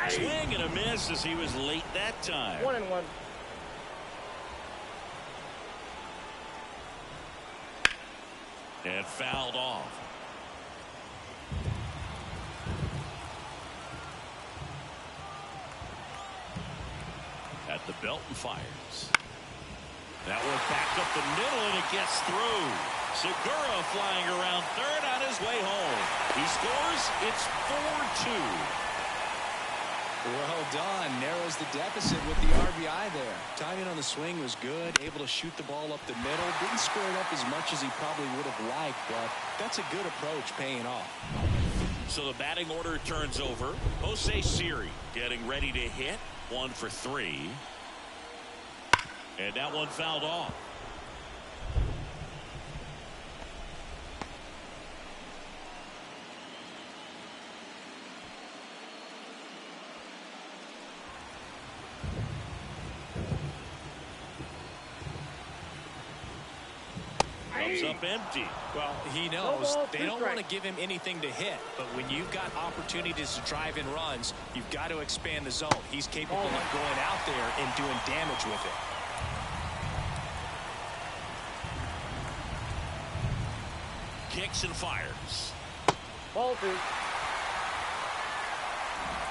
Swing and a miss as he was late that time.
1-1.
And fouled off. At the belt and fires. That one back up the middle and it gets through. Segura flying around third on his way home. He scores. It's 4-2.
Well done. Narrows the deficit with the RBI there. Timing on the swing was good. Able to shoot the ball up the middle. Didn't square it up as much as he probably would have liked, but that's a good approach, paying off.
So the batting order turns over. Jose Siri getting ready to hit. 1 for 3. And that one fouled off. Comes up empty.
Well, he knows they don't want to give him anything to hit, but when you've got opportunities to drive in runs, you've got to expand the zone. He's capable of going out there and doing damage with it.
Kicks and fires.
Ball 2.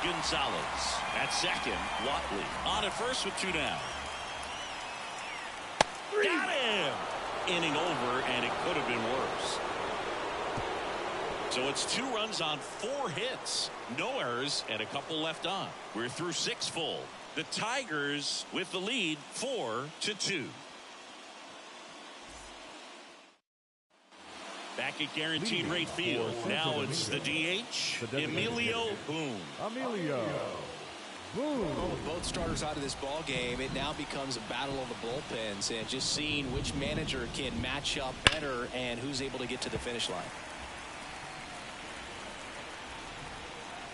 Gonzalez at second. Watley on at first with 2 down. Got him. Inning over, and it could have been worse. So it's 2 runs on 4 hits. No errors and a couple left on. We're through 6 full. The Tigers with the lead 4-2. Back at Guaranteed Rate Field. Now it's the DH, Emilio Boone.
Emilio Boone.
Well, with both starters out of this ball game, it now becomes a battle of the bullpens and just seeing which manager can match up better and who's able to get to the finish line.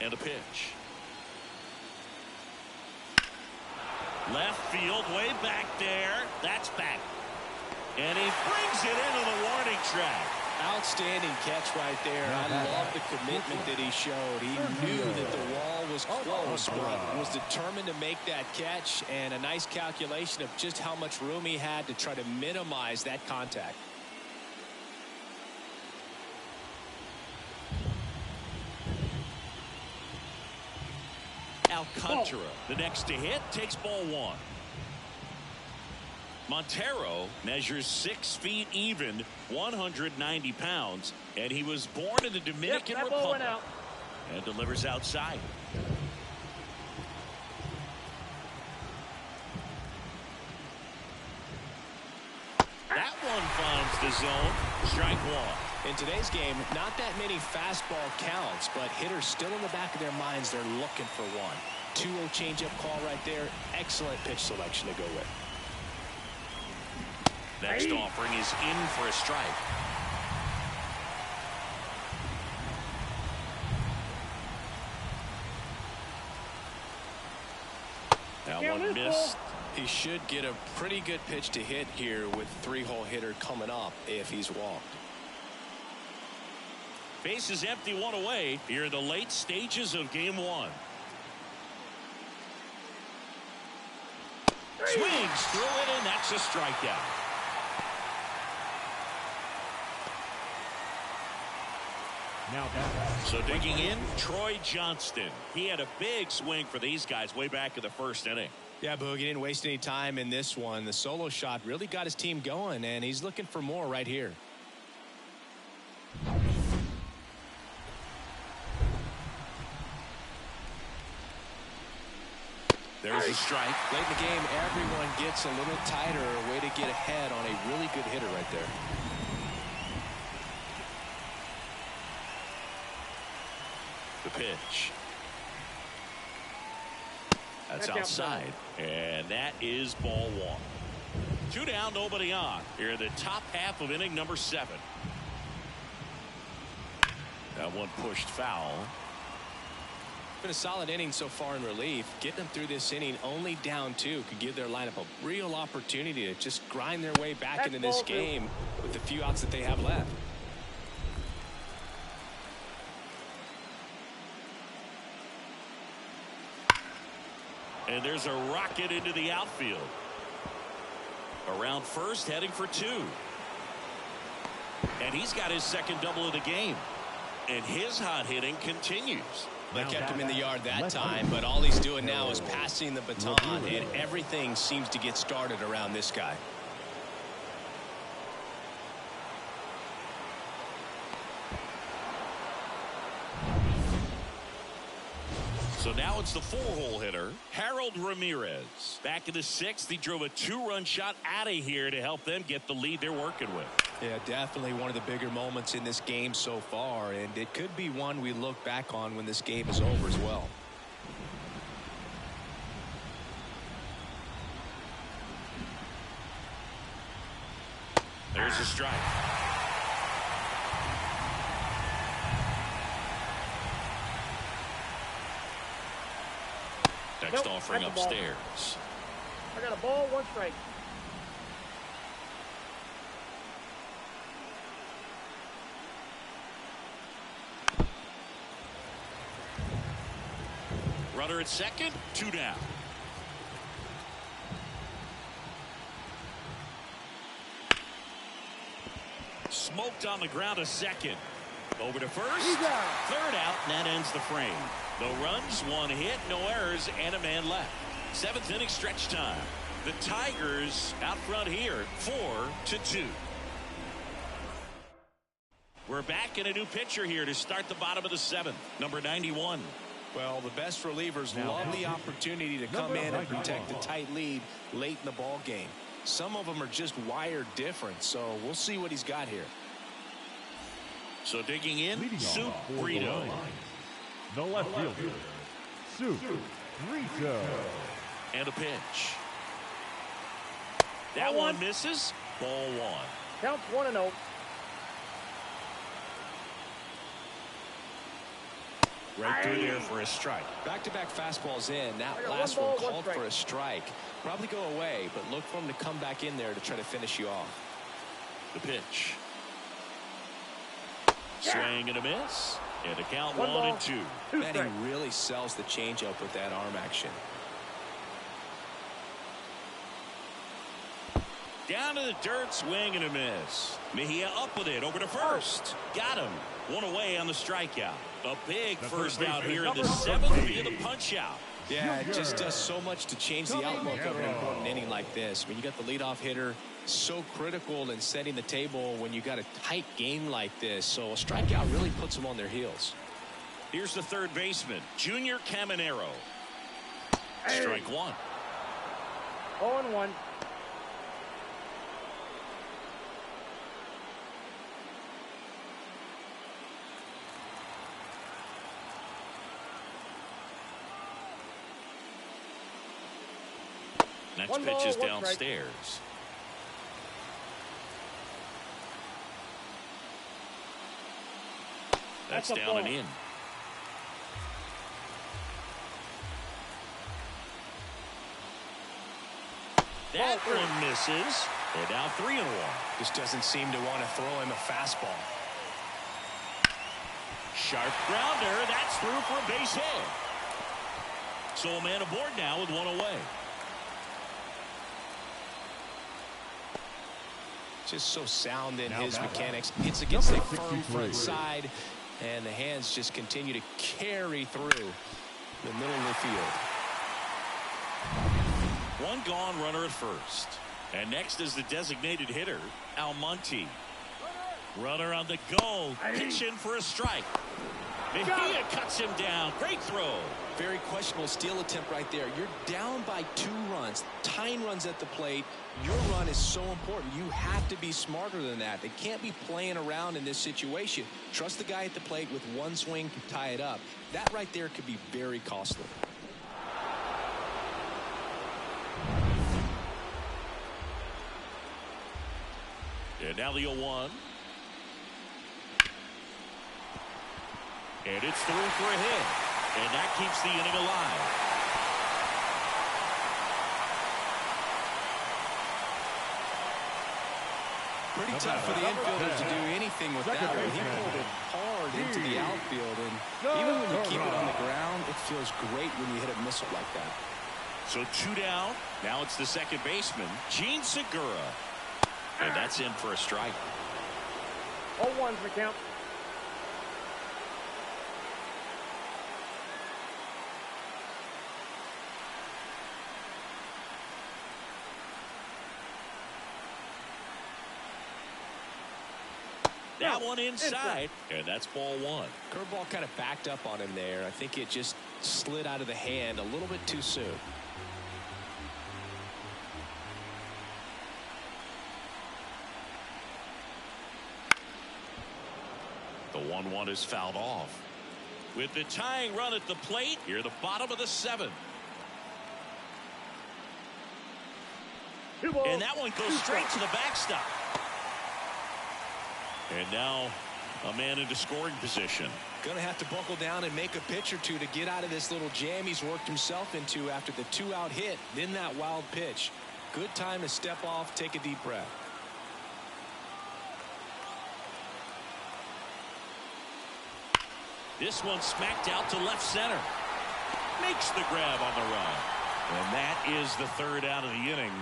And a pitch. Left field, way back there. That's back. And he brings it into the warning track.
Outstanding catch right there. I love the commitment that he showed. He knew that the wall was close, but was determined to make that catch, and a nice calculation of just how much room he had to try to minimize that contact.
Alcantara, the next to hit, takes ball 1. Montero measures 6 feet even, 190 pounds, and he was born in the Dominican Republic and delivers outside. That one finds the zone. Strike 1.
In today's game, not that many fastball counts, but hitters still in the back of their minds, they're looking for one. 2-0 changeup call right there. Excellent pitch selection to go with.
Next offering is in for a strike. That one missed.
He should get a pretty good pitch to hit here with 3-hole hitter coming up if he's walked.
Base is empty, 1 away here in the late stages of game 1. Swings through it, and that's a strikeout.
Now back.
So digging in, Troy Johnston. He had a big swing for these guys way back in the first inning.
Yeah, Boog, he didn't waste any time in this one. The solo shot really got his team going, and he's looking for more right here.
There's a strike.
Late in the game, everyone gets a little tighter. A way to get ahead on a really good hitter right there.
pitch. That's outside. And that is ball one. 2 down, nobody on. Here in the top half of inning number 7. That one pushed foul.
Been a solid inning so far in relief. Getting them through this inning only down 2 could give their lineup a real opportunity to just grind their way back into this game with the few outs that they have left.
And there's a rocket into the outfield. Around first, heading for 2. And he's got his second double of the game. And his hot hitting continues.
They kept him in the yard that time, but all he's doing now is passing the baton, and everything seems to get started around this guy.
So now it's the 4-hole hitter, Harold Ramirez. Back in the 6th, he drove a 2-run shot out of here to help them get the lead they're working with.
Yeah, definitely one of the bigger moments in this game so far, and it could be one we look back on when this game is over as well.
There's a strike. Next offering upstairs.
I got a ball, 1 strike.
Runner at second, 2 down. Smoked on the ground to second. Over to first. 3rd out, and that ends the frame. No runs, 1 hit, no errors, and a man left. 7th inning stretch time. The Tigers out front here, 4-2. We're back in a new pitcher here to start the bottom of the 7th. Number 91.
Well, the best relievers love the opportunity to come in and protect the tight lead late in the ball game. Some of them are just wired different, so we'll see what he's got here.
So digging in, Soup Brito.
The left fielder, Soup Brito.
And a pitch. That one misses. Ball 1.
Counts 1-0.
Right through there for a strike.
Back-to-back fastballs in. That last one called for a strike. Probably go away, but look for him to come back in there to try to finish you off.
The pitch. Swing and a miss. And a count 1-2.
And he really sells the changeup with that arm action.
Down to the dirt, swing and a miss. Mejia up with it, over to first. Got him. 1 away on the strikeout. A big first out here in the 7th via the punch out.
Yeah, it just does so much to change the outlook of an important inning like this. When you got the leadoff hitter, so critical in setting the table when you got a tight game like this. So a strikeout really puts them on their heels.
Here's the third baseman, Junior Caminero. Strike 1.
0-1.
Next pitch is downstairs. That's down and in. That one misses. They're down 3-1.
Just doesn't seem to want to throw him a fastball.
Sharp grounder. That's through for a base hit. So a man aboard now with 1 away.
Just so sound in his mechanics. Hits against a firm front side, and the hands just continue to carry through the middle of the field.
1 gone, runner at first. And next is the designated hitter, Almonte. Runner on the go, pitching for a strike. Mejia cuts him down. Great throw.
Very questionable steal attempt right there. You're down by 2 runs. Tying runs at the plate. Your run is so important. You have to be smarter than that. They can't be playing around in this situation. Trust the guy at the plate with 1 swing to tie it up. That right there could be very costly.
And now the 0-1. And it's through for a hit. And that keeps the inning alive.
Pretty tough for the infielders to do anything with that one. He pulled it hard into the outfield. And even when you keep it on the ground, it feels great when you hit a missile like that.
So 2 down. Now it's the second baseman, Gene Segura. And that's in for a strike.
0-1's the count.
That one inside, and that's ball 1.
Curveball kind of backed up on him there. I think it just slid out of the hand a little bit too soon.
The 1-1 is fouled off. With the tying run at the plate, here the bottom of the 7th. And that one goes straight to the backstop. And now a man into scoring position.
Going to have to buckle down and make a pitch or two to get out of this little jam he's worked himself into after the 2-out hit, then that wild pitch. Good time to step off, take a deep breath.
This one smacked out to left center. Makes the grab on the run. And that is the 3rd out of the inning.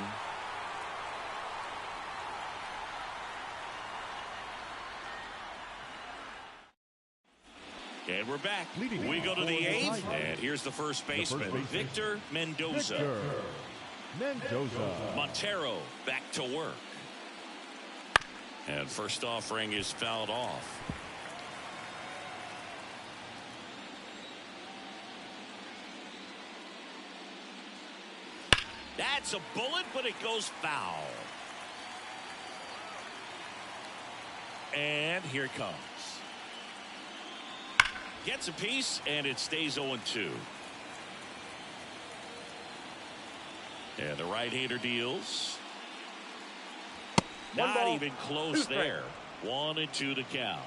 And we're back. We go to the 8th, and here's the first baseman, Victor Mendoza. Montero back to work. And first offering is fouled off. That's a bullet, but it goes foul. And here it comes. Gets a piece, and it stays 0-2. And the right-hander deals. Not even close there. 1-2 to count.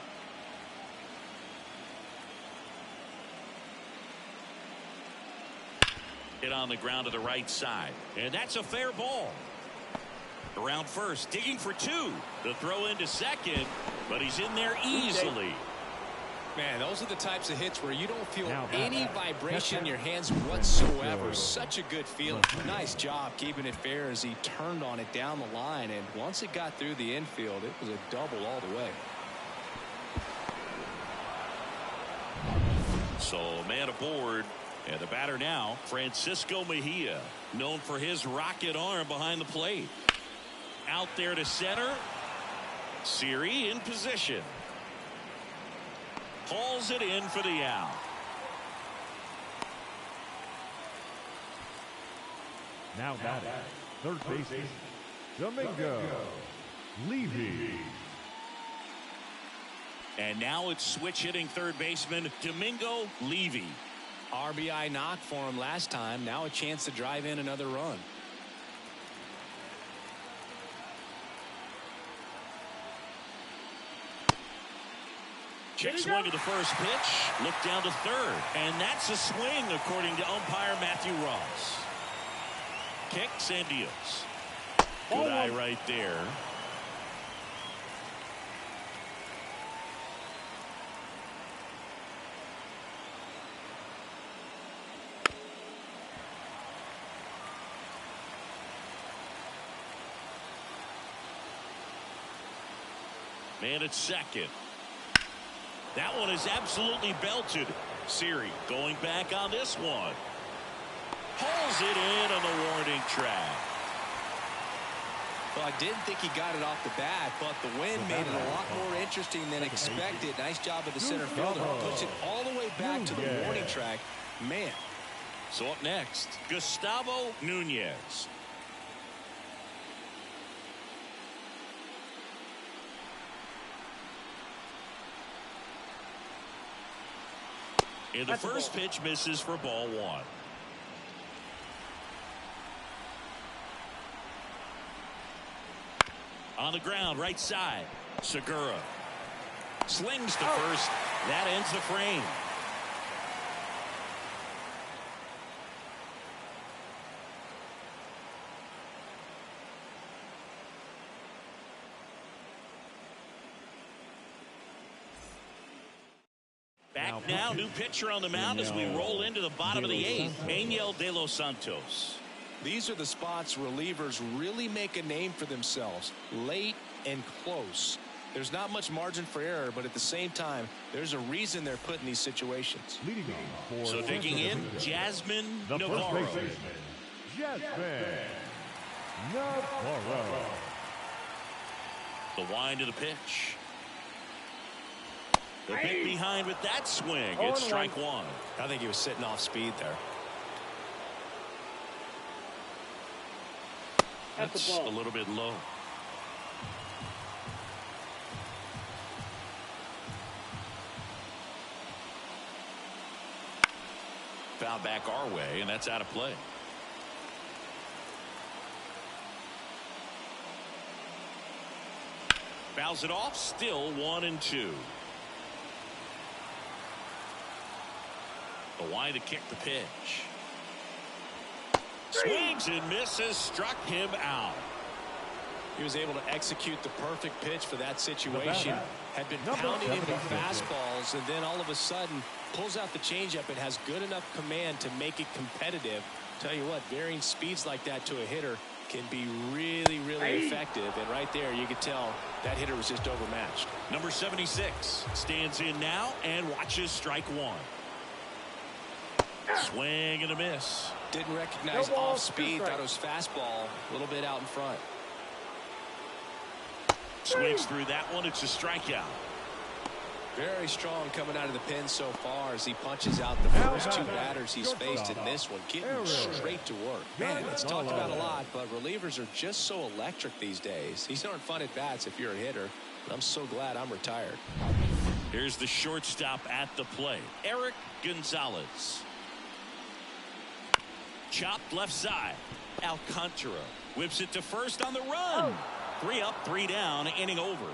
Hit on the ground to the right side. And that's a fair ball. Around first, digging for 2. The throw into second, but he's in there easily.
Man, those are the types of hits where you don't feel any vibration in your hands whatsoever. Such a good feeling. Nice job keeping it fair as he turned on it down the line. And once it got through the infield, it was a double all the way.
So man aboard. And the batter now, Francisco Mejia, known for his rocket arm behind the plate. Out there to center. Siri in position. Hauls it in for the out.
Now batting, third baseman, Domingo Levy.
And now it's switch hitting third baseman Domingo Levy.
RBI knock for him last time. Now a chance to drive in another run.
Check swing to the first pitch. Look down to third. And that's a swing according to umpire Matthew Ross. Kicks and deals. Good eye right there. Man at second. That one is absolutely belted. Siri going back on this one. Hauls it in on the warning track.
Well, I didn't think he got it off the bat, but the wind made it a lot more interesting than expected. Nice job of the center fielder. Puts it all the way back to the warning track. Man.
So up next, Gustavo Nunez. And the first pitch misses for ball 1. On the ground, right side. Segura slings to first. That ends the frame. Back now, new pitcher on the mound as we roll into the bottom of the 8th. Angel De Los Santos.
These are the spots relievers really make a name for themselves. Late and close. There's not much margin for error, but at the same time, there's a reason they're put in these situations.
So digging in, Jasmine Navarro.
Jasmine Navarro.
The wind of the pitch. The bit behind with that swing. It's strike 1.
I think he was sitting off speed there.
That's a little bit low. Foul back our way, and that's out of play. Fouls it off, still 1-2. The wind to kick the pitch. Swings and misses, struck him out.
He was able to execute the perfect pitch for that situation. Had been pounding him with fastballs, and then all of a sudden pulls out the changeup and has good enough command to make it competitive. Tell you what, varying speeds like that to a hitter can be really, really effective. And right there, you could tell that hitter was just overmatched.
Number 76 stands in now and watches strike 1. Swing and a miss.
Didn't recognize off speed. Thought it was fastball. A little bit out in front.
Swings through that one. It's a strikeout.
Very strong coming out of the pen so far as he punches out the first 2 batters he's faced in this one. Getting straight to work. Man, it's talked about a lot, but relievers are just so electric these days. These aren't fun at bats if you're a hitter. I'm so glad I'm retired.
Here's the shortstop at the plate, Eric Gonzalez. Chopped left side. Alcantara whips it to first on the run. 3 up, 3 down, inning over.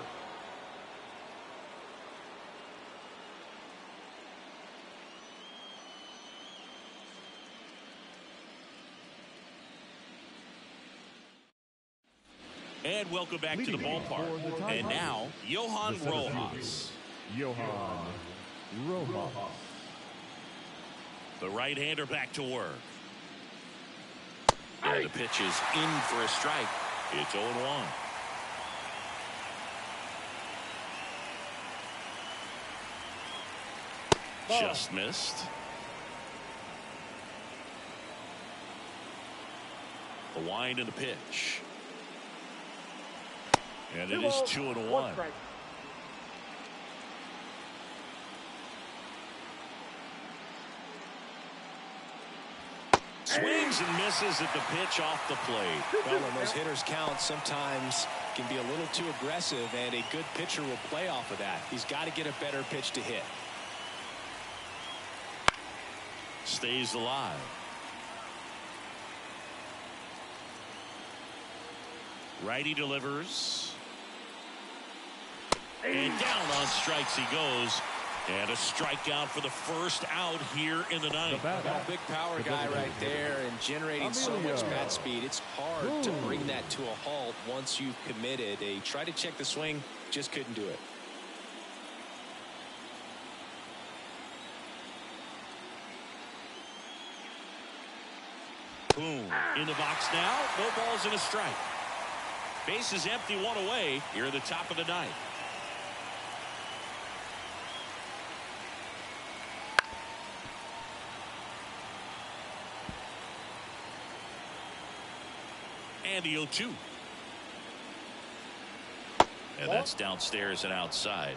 And welcome back to the ballpark. And now, Johan Rojas.
Johan Rojas.
The right-hander back to work. And the pitch is in for a strike. It's 0-1. Just missed. The wind and the pitch. And it is 2-1. Swings and misses at the pitch off the plate.
Well, when those hitters count, sometimes can be a little too aggressive, and a good pitcher will play off of that. He's got to get a better pitch to hit.
Stays alive. Righty delivers. And down on strikes he goes. And a strikeout for the first out here in the 9th.
A big power guy right there and generating so much bat speed. It's hard to bring that to a halt once you've committed. They tried to check the swing, just couldn't do it.
Boom. In the box now. No balls and a strike. Base is empty, 1 away here at the top of the 9th. And the 0-2. And that's downstairs and outside.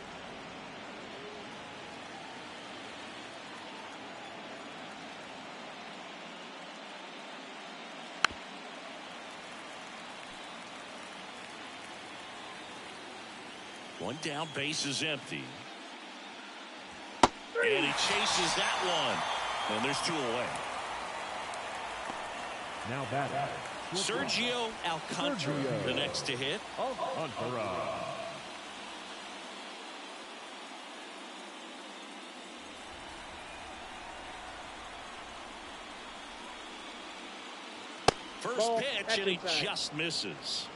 One down, base is empty. And he chases that one. And there's 2 away.
Now batting,
Sergio Alcantara, the next to hit.
Alcantara.
First pitch, and he just misses.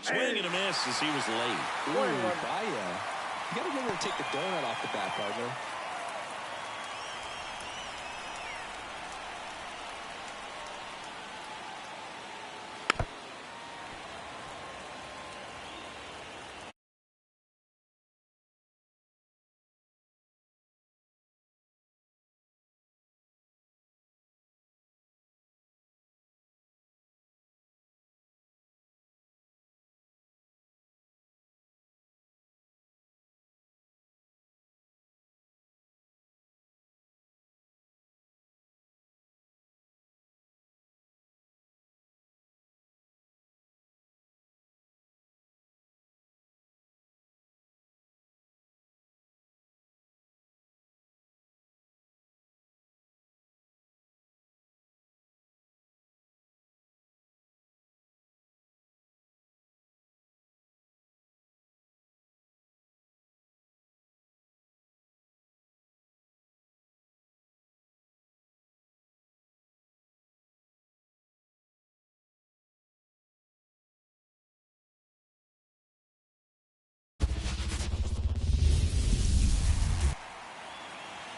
Swing and a miss as he was late.
Ooh, Baya. You got to remember to take the donut off the bat, partner.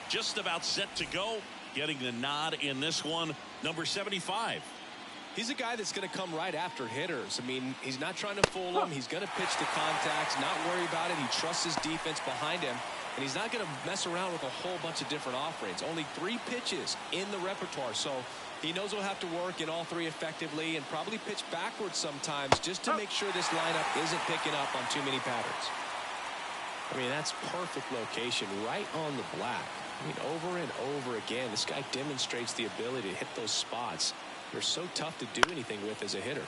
Just about set to go. Getting the nod in this one, number 75.
He's a guy that's going to come right after hitters. I mean, he's not trying to fool them. He's going to pitch to contacts, not worry about it. He trusts his defense behind him, and he's not going to mess around with a whole bunch of different offerings. Only 3 pitches in the repertoire, so he knows he'll have to work in all 3 effectively and probably pitch backwards sometimes just to make sure this lineup isn't picking up on too many patterns. I mean, that's perfect location right on the black. I mean, over and over again, this guy demonstrates the ability to hit those spots. They're so tough to do anything with as a hitter.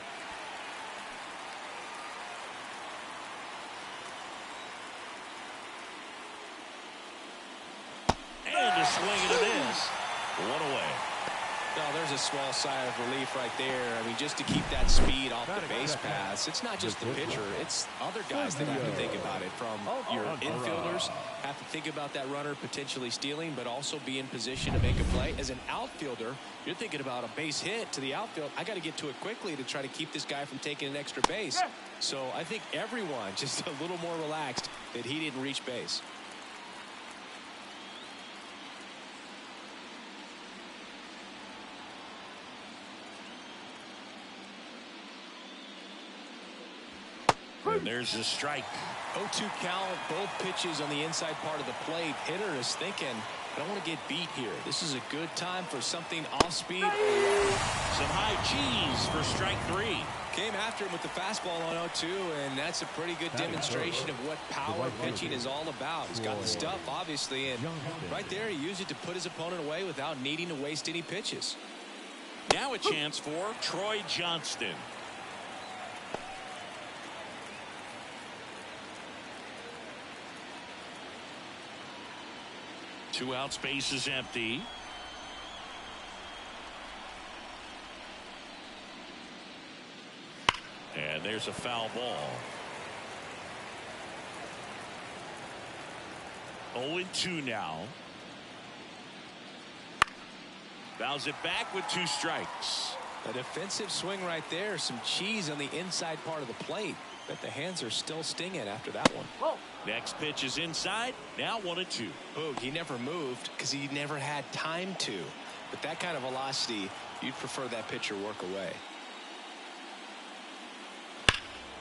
And a swing and a miss. 1 away.
No, there's a small sigh of relief right there. I mean, just to keep that speed off the base paths. It's not just the pitcher. It's other guys that have to think about it. From your infielders have to think about that runner potentially stealing, but also be in position to make a play. As an outfielder, you're thinking about a base hit to the outfield. I got to get to it quickly to try to keep this guy from taking an extra base. So I think everyone just a little more relaxed that he didn't reach base.
And there's a strike.
0-2 count, both pitches on the inside part of the plate. Hitter is thinking, I don't want to get beat here. This is a good time for something off speed.
Some high cheese for strike 3.
Came after him with the fastball on 0-2, and that's a pretty good demonstration of what power pitching is all about. He's got the stuff, obviously, and right there he used it to put his opponent away without needing to waste any pitches.
Now a chance for Troy Johnston. Two out, space is empty. And there's a foul ball. 0-2 now. Fouls it back with 2 strikes.
A defensive swing right there. Some cheese on the inside part of the plate. But the hands are still stinging after that one.
Next pitch is inside. Now 1-2.
Boog, he never moved because he never had time to. But that kind of velocity, you'd prefer that pitcher work away.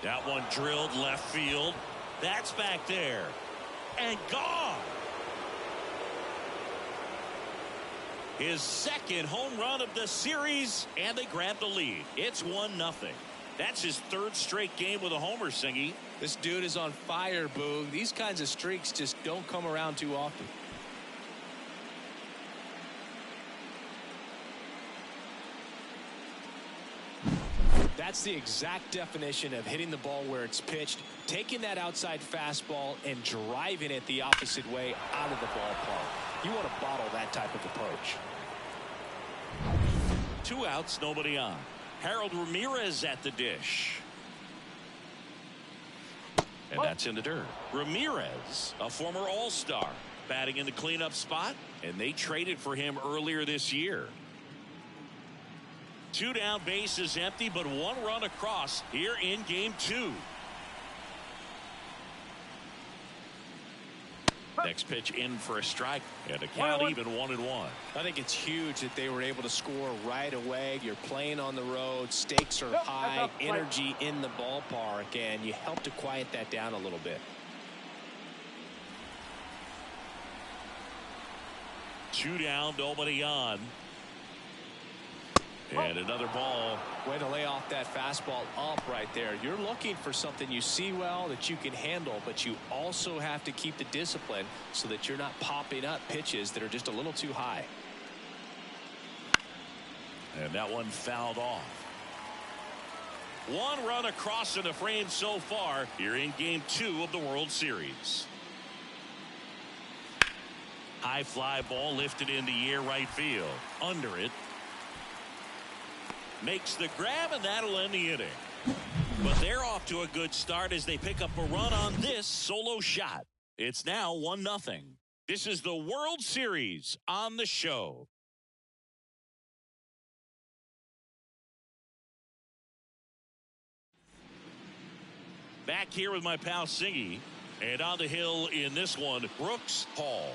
That one drilled left field. That's back there. And gone. His second home run of the series, and they grab the lead. It's 1-0. That's his third straight game with a homer, Singy.
This dude is on fire, Boog. These kinds of streaks just don't come around too often. That's the exact definition of hitting the ball where it's pitched, taking that outside fastball and driving it the opposite way out of the ballpark. You want to bottle that type of approach.
2 outs, nobody on. Harold Ramirez at the dish. And that's in the dirt. Ramirez, a former All-Star, batting in the cleanup spot, and they traded for him earlier this year. 2 down, bases empty, but 1 run across here in game 2. Next pitch in for a strike, and a count even 1-1.
I think it's huge that they were able to score right away. You're playing on the road, stakes are high, energy in the ballpark, and you help to quiet that down a little bit.
2 down, nobody on. And another ball.
Way to lay off that fastball up right there. You're looking for something you see well that you can handle, but you also have to keep the discipline so that you're not popping up pitches that are just a little too high.
And that one fouled off. 1 run across in the frame so far here in game 2 of the World Series. High fly ball lifted in the air, right field. Under it. Makes the grab, and that'll end the inning. But they're off to a good start as they pick up a run on this solo shot. It's now 1-0. This is the World Series on the show. Back here with my pal Singy, and on the hill in this one, Brooks Hall.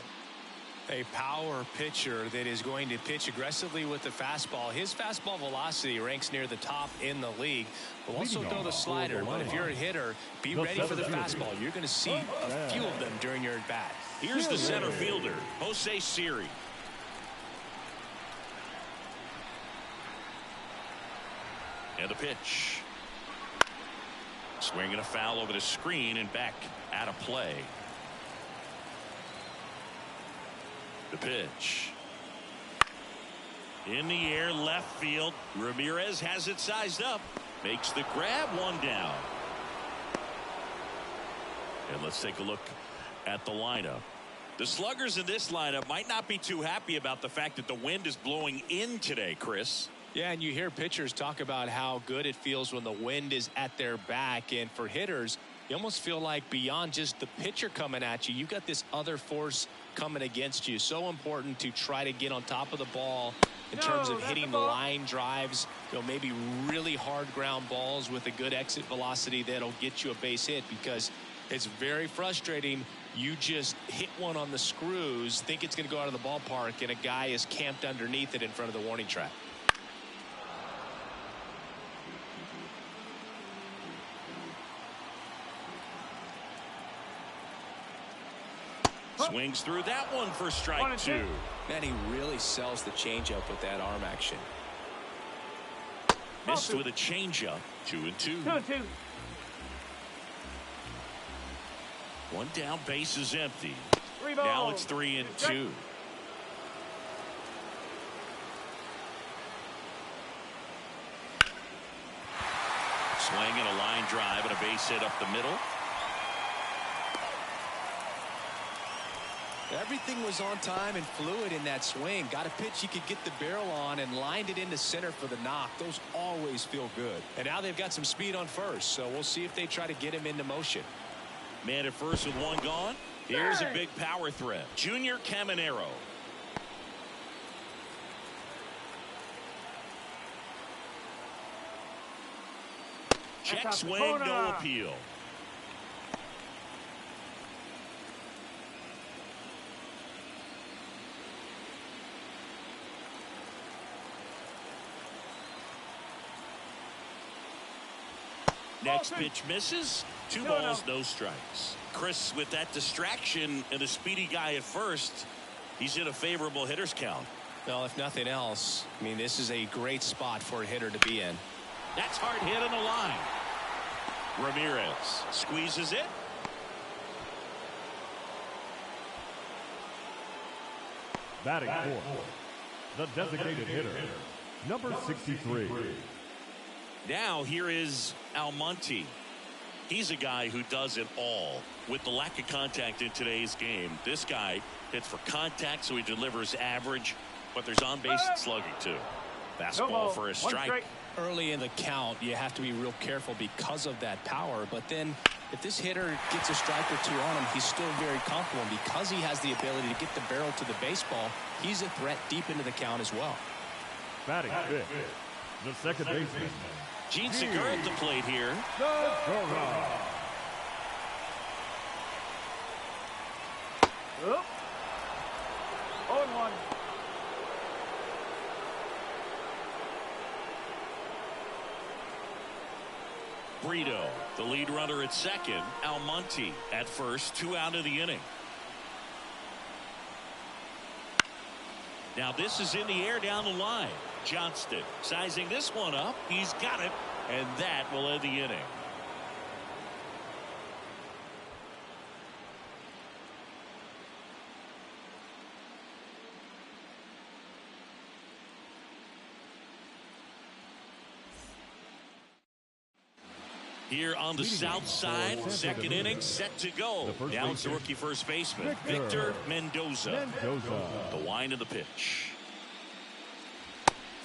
A power pitcher that is going to pitch aggressively with the fastball. His fastball velocity ranks near the top in the league. Will also throw the slider, but if you're a hitter, be ready for the fastball. You're going to see a few of them during your at-bat.
Here's the center fielder, Jose Siri. And the pitch. Swinging a foul over the screen and back out of play. The pitch. In the air, left field. Ramirez has it sized up. Makes the grab, 1 down. And let's take a look at the lineup. The sluggers in this lineup might not be too happy about the fact that the wind is blowing in today, Chris.
Yeah, and you hear pitchers talk about how good it feels when the wind is at their back. And for hitters, you almost feel like beyond just the pitcher coming at you, you've got this other force coming against you. So important to try to get on top of the ball in terms of hitting line drives, maybe really hard ground balls with a good exit velocity that'll get you a base hit, because it's very frustrating. You just hit one on the screws, think it's going to go out of the ballpark, and a guy is camped underneath it in front of the warning track.
Swings through that one for strike 2.
Man, he really sells the changeup with that arm action.
Missed with a changeup. 2-2.
2-2.
1 down, base is empty.
3
Now
balls.
it's 3-2. Swinging a line drive and a base hit up the middle.
Everything was on time and fluid in that swing. Got a pitch he could get the barrel on and lined it into center for the knock. Those always feel good. And now they've got some speed on first, so we'll see if they try to get him into motion.
Man at first with 1 gone. Here's a big power threat. Junior Caminero. Check swing, no appeal. Next pitch misses. 2 balls, no strikes. Chris, with that distraction and a speedy guy at first, he's in a favorable hitter's count.
Well, if nothing else, I mean, this is a great spot for a hitter to be in.
That's hard hit on the line. Ramirez squeezes it.
Batting fourth, the designated hitter, number 63.
Now here is Almonte. He's a guy who does it all. With the lack of contact in today's game, this guy hits for contact, so he delivers average, but there's on-base slugging too. Fastball for a strike.
Early in the count, you have to be real careful because of that power, but then if this hitter gets a strike or two on him, he's still very comfortable, and because he has the ability to get the barrel to the baseball, he's a threat deep into the count as well.
Batting fifth, the second baseman,
Gene Segura at the plate here.
Segura.
0-1.
Brito, the lead runner at second. Almonte at first. 2 out of the inning. Now this is in the air down the line. Johnston sizing this one up. He's got it, and that will end the inning. Here on the south side, second inning set to go. Now it's the rookie first baseman, Victor Mendoza. The wind of the pitch.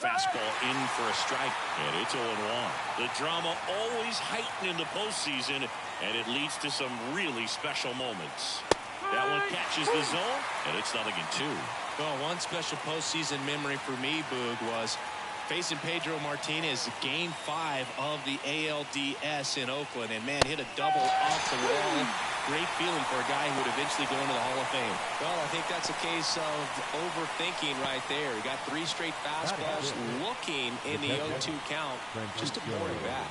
Fastball in for a strike, and it's 0-1. The drama always heightened in the postseason, and it leads to some really special moments. That one catches the zone, and it's 0-2.
Well, one special postseason memory for me, Boog, was facing Pedro Martinez, Game 5 of the ALDS in Oakland, and man, hit a double off the wall. Great feeling for a guy who would eventually go into the Hall of Fame. Well, I think that's a case of overthinking right there. He got 3 straight fastballs looking in the 0-2 count, just to pour it back.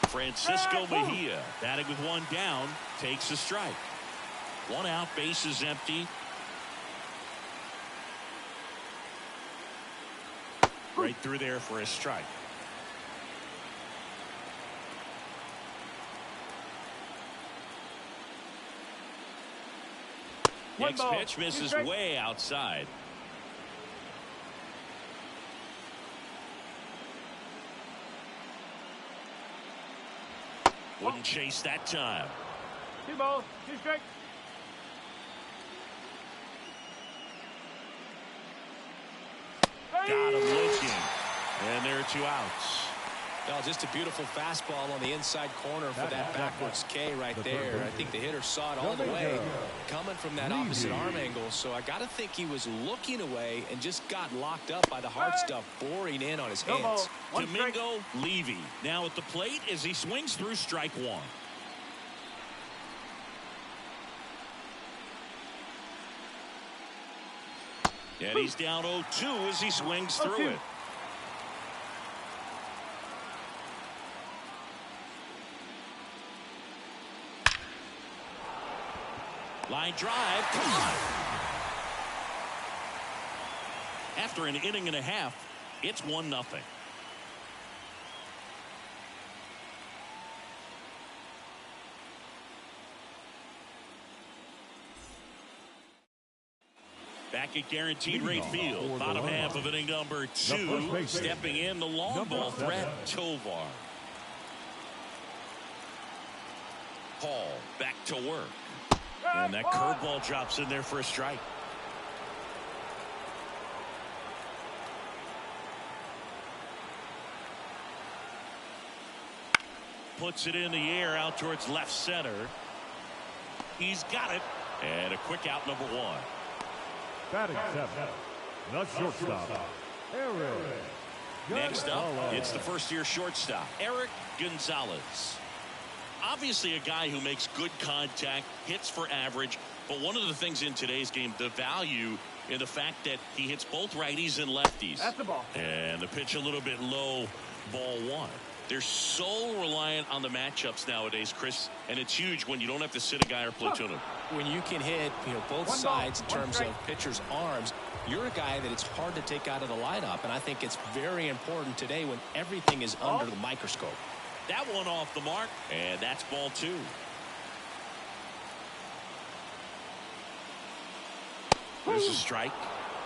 Francisco Mejia batting with 1 down, takes a strike. 1 out, base is empty. Right through there for a strike. Next pitch misses way outside. Wouldn't chase that time.
2 balls, 2 strikes.
Got him looking. And there are 2 outs.
Well, just a beautiful fastball on the inside corner for that backwards K right there. I think the hitter saw it all the way coming from that opposite arm angle. So I got to think he was looking away and just got locked up by the hard stuff boring in on his hands.
Domingo Levy now at the plate as he swings through strike 1. And he's down 0-2 as he swings through it. Line drive, come on. After an inning and a half, it's 1-0. Back at Guaranteed Rate Field, bottom half of inning number 2, stepping in the long ball threat, Tovar. Paul back to work. And that curveball drops in there for a strike. Puts it in the air out towards left center. He's got it. And a quick out, number 1.
Batting 7, the shortstop, Eric.
Next up, it's the first-year shortstop, Eric Gonzalez. Obviously a guy who makes good contact, hits for average, But one of the things in today's game, the value in the fact that he hits both righties and lefties.
That's the ball.
And the pitch a little bit low, ball one. They're so reliant on the matchups nowadays, Chris, and it's huge when you don't have to sit a guy or platoon him.
When you can hit, both sides in terms of pitchers' arms, you're a guy that it's hard to take out of the lineup, and I think it's very important today when everything is under the microscope.
That one off the mark, and that's ball two. There's a strike.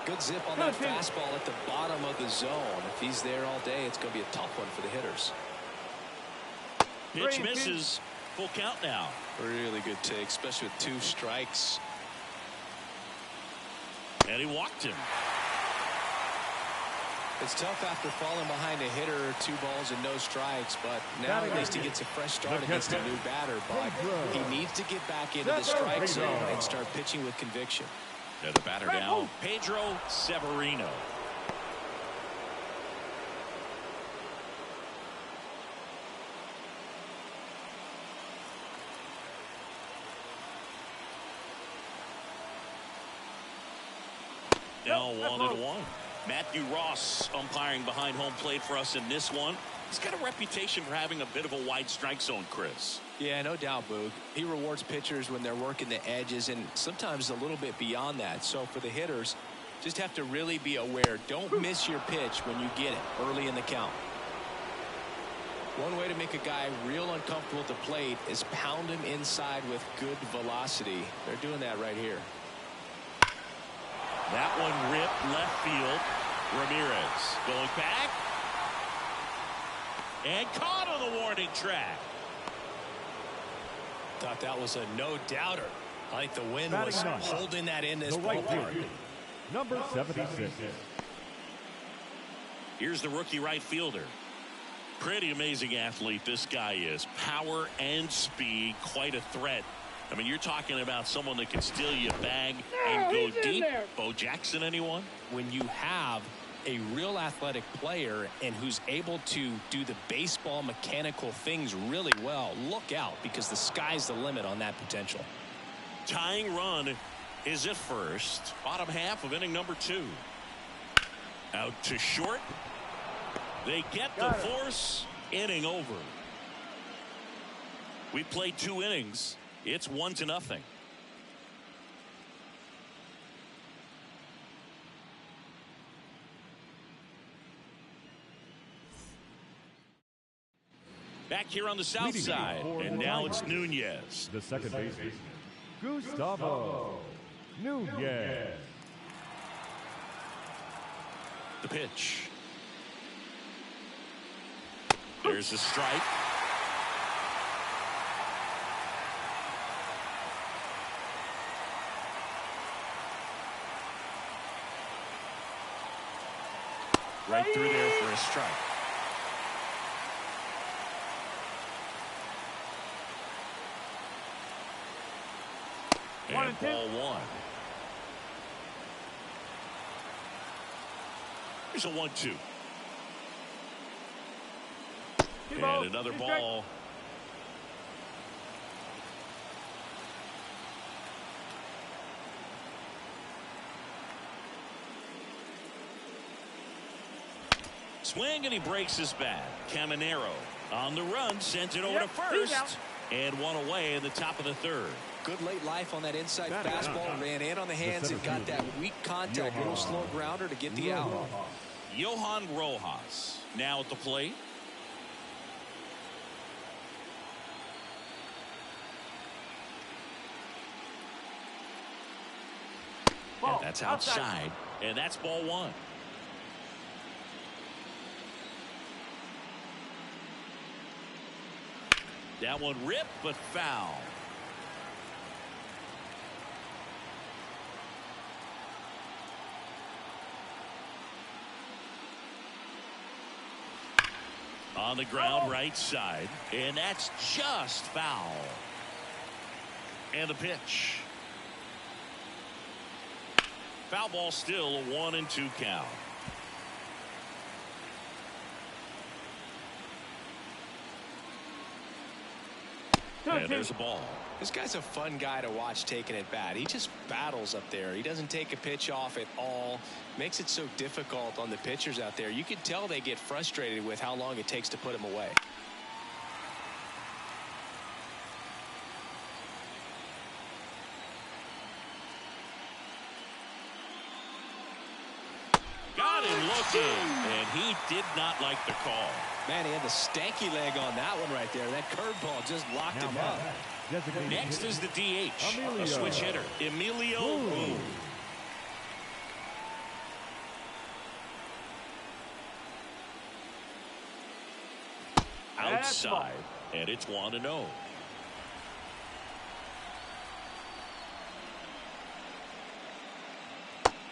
Good zip on that fastball at the bottom of the zone. If he's there all day, it's going to be a tough one for the hitters.
Pitch misses. Full count now.
Really good take, especially with 2 strikes.
And he walked him.
It's tough after falling behind a hitter, 2 balls and no strikes, but now at least he gets a fresh start against a new batter. But he needs to get back into the strike zone and start pitching with conviction.
And the batter down, Pedro Severino. Now 1-1. Matthew Ross umpiring behind home plate for us in this one. He's got a reputation for having a bit of a wide strike zone, Chris.
Yeah, no doubt, Boog. He rewards pitchers when they're working the edges and sometimes a little bit beyond that. So for the hitters, just have to really be aware. Don't miss your pitch when you get it early in the count. One way to make a guy real uncomfortable at the plate is pound him inside with good velocity. They're doing that right here.
That one ripped left field. Ramirez going back. And caught on the warning track.
Thought that was a no-doubter. I think the wind was holding that in this ballpark.
Number 76.
Here's the rookie right fielder. Pretty amazing athlete this guy is. Power and speed, quite a threat. I mean, you're talking about someone that can steal you a bag and go deep. Bo Jackson, anyone?
When you have a real athletic player and who's able to do the baseball mechanical things really well, look out, because the sky's the limit on that potential.
Tying run is at first. Bottom half of inning number 2. Out to short. They get the force. Inning over. We played 2 innings. It's 1-0. Back here on the south side, and now it's Nunez.
The second baseman, Gustavo Nunez.
The pitch. There's a strike. Right through there for a strike. And ball 1. Here's a 1-2. And another ball. Swing, and he breaks his bat. Caminero on the run, sends it over to first. And one away in the top of the 3rd.
Good late life on that inside fastball. Ran in on the hands and got that weak contact. Little slow grounder to get the out.
Johan Rojas now at the plate. And that's outside. And that's ball 1. That one ripped, but foul. On the ground, right side. And that's just foul. And the pitch. Foul ball, still a 1-2 count. And there's a ball.
This guy's a fun guy to watch taking at bat. He just battles up there. He doesn't take a pitch off at all. Makes it so difficult on the pitchers out there. You can tell they get frustrated with how long it takes to put him away.
Got him looking, and he did not like the call.
Man, he had the stanky leg on that one right there. That curveball just locked him up.
Next is the DH, a switch hitter, Emilio Boone. Outside, and it's 1-0.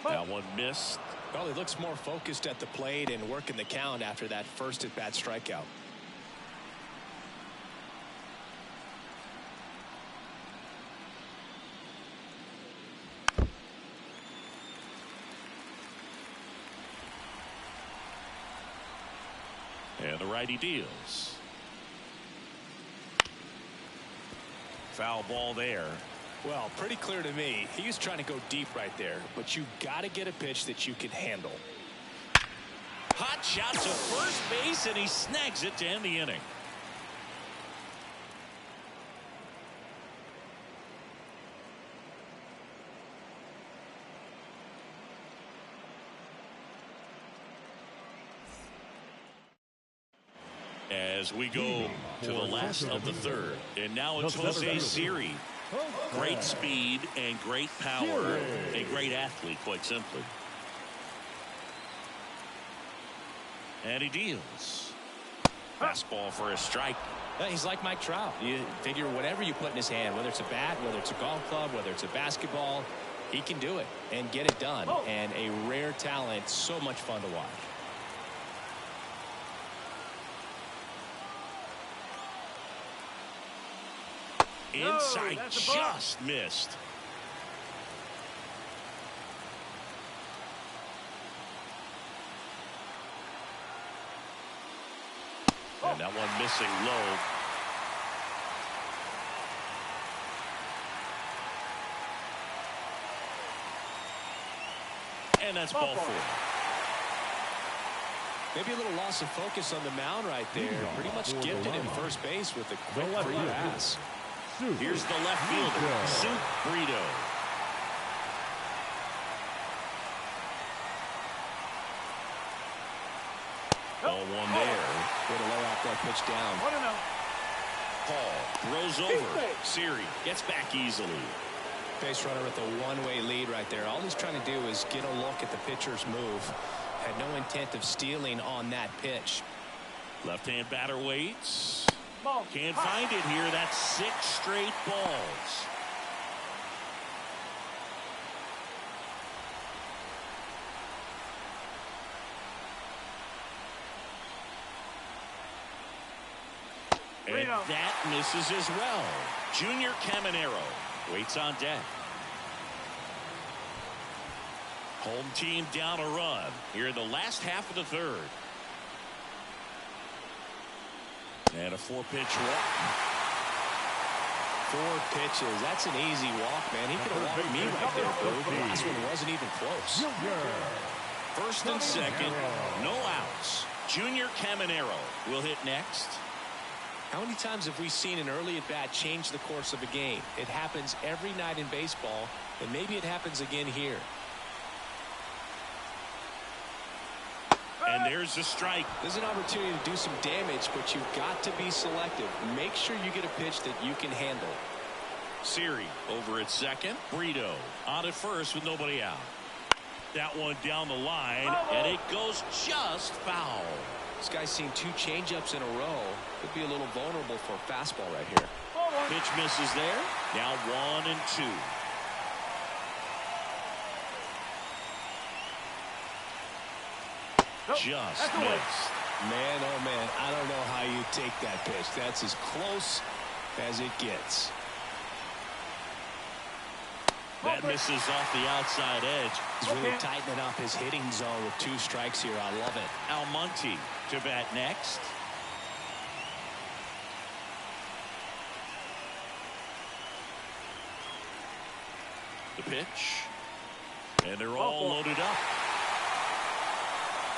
That one missed.
Well, he looks more focused at the plate and working the count after that first at-bat strikeout.
And the righty deals. Foul ball there.
Well, pretty clear to me. He was trying to go deep right there, but you got to get a pitch that you can handle.
Hot shot to first base, and he snags it to end the inning. As we go to the last of the third, and now it's Jose Siri. Great speed and great power. A great athlete, quite simply. And he deals. Fastball for a strike.
He's like Mike Trout. You figure whatever you put in his hand, whether it's a bat, whether it's a golf club, whether it's a basketball, he can do it and get it done. And a rare talent, so much fun to watch.
Inside, just missed. And that one missing low. And that's ball four.
Maybe a little loss of focus on the mound right there. Pretty much gifted him first base with a quick free pass.
Here's the left fielder, Soup Brito. Ball one there.
Way to lay off that pitch down.
Paul throws over. Siri gets back easily.
Base runner with a one-way lead right there. All he's trying to do is get a look at the pitcher's move. Had no intent of stealing on that pitch.
Left-hand batter waits. Can't find it here. That's 6 straight balls. And that misses as well. Junior Caminero waits on deck. Home team down a run here in the last half of the third. And a 4-pitch walk.
4 pitches. That's an easy walk, man. He could have walked me right there, Boo. The last one wasn't even close.
First and second, no outs. Junior Caminero will hit next.
How many times have we seen an early at bat change the course of a game? It happens every night in baseball, and maybe it happens again here.
And there's a strike.
There's an opportunity to do some damage, but you've got to be selective. Make sure you get a pitch that you can handle.
Siri over at second. Brito on at first with nobody out. That one down the line, and it goes just foul.
This guy's seen 2 changeups in a row. Could be a little vulnerable for a fastball right here.
Pitch misses there. Now 1-2. Just missed.
Man, oh man, I don't know how you take that pitch. That's as close as it gets.
That misses off the outside edge.
He's really tightening up his hitting zone with 2 strikes here. I love it.
Almonte to bat next. The pitch. And they're all loaded up.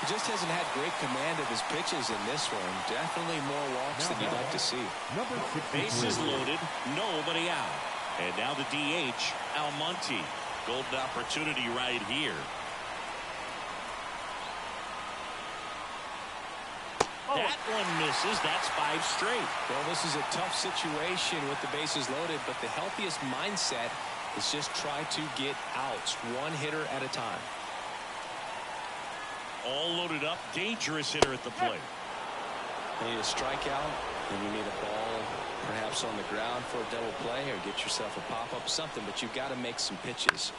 He just hasn't had great command of his pitches in this one. Definitely more walks than you'd like to see.
Number 63.
Bases loaded, nobody out. And now the DH, Almonte. Golden opportunity right here. That one misses. That's 5 straight.
Well, this is a tough situation with the bases loaded, but the healthiest mindset is just try to get outs, one hitter at a time.
All loaded up, dangerous hitter at the plate.
You need a strikeout, and you need a ball perhaps on the ground for a double play, or get yourself a pop-up, something, but you've got to make some pitches.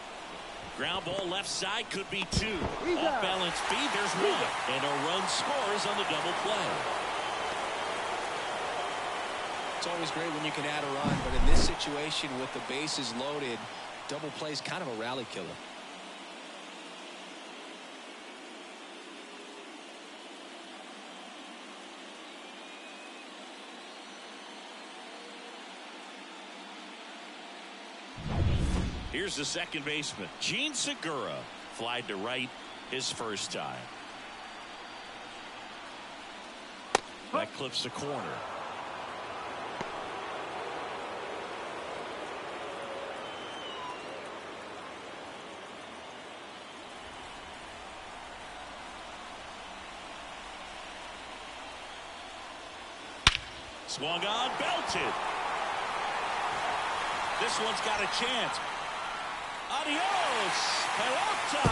Ground ball left side could be 2. Off balance speed, there's 1. And a run scores on the double play.
It's always great when you can add a run, but in this situation with the bases loaded, double play is kind of a rally killer.
Here's the second baseman, Gene Segura. Flied to right his first time. That clips the corner. Swung on, belted. This one's got a chance. Adios, pelota.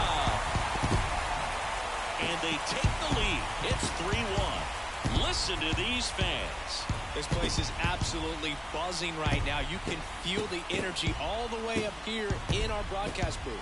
And they take the lead. It's 3-1. Listen to these fans.
This place is absolutely buzzing right now. You can feel the energy all the way up here in our broadcast booth.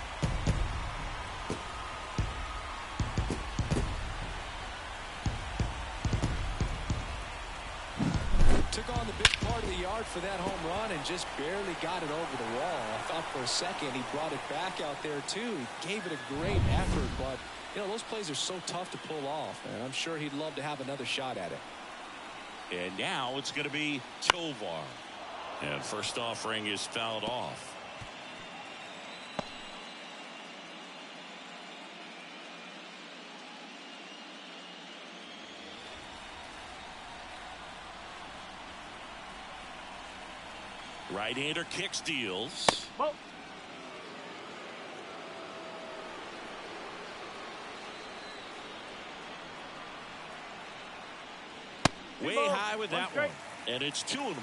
Took on the big part of the yard for that home run and just barely got it over the wall. I thought for a second he brought it back out there too. He gave it a great effort, but you know, those plays are so tough to pull off, and I'm sure he'd love to have another shot at it.
And now it's going to be Tovar. And first offering is fouled off. Right-hander kicks, deals. Way high with that one. And it's 2-1.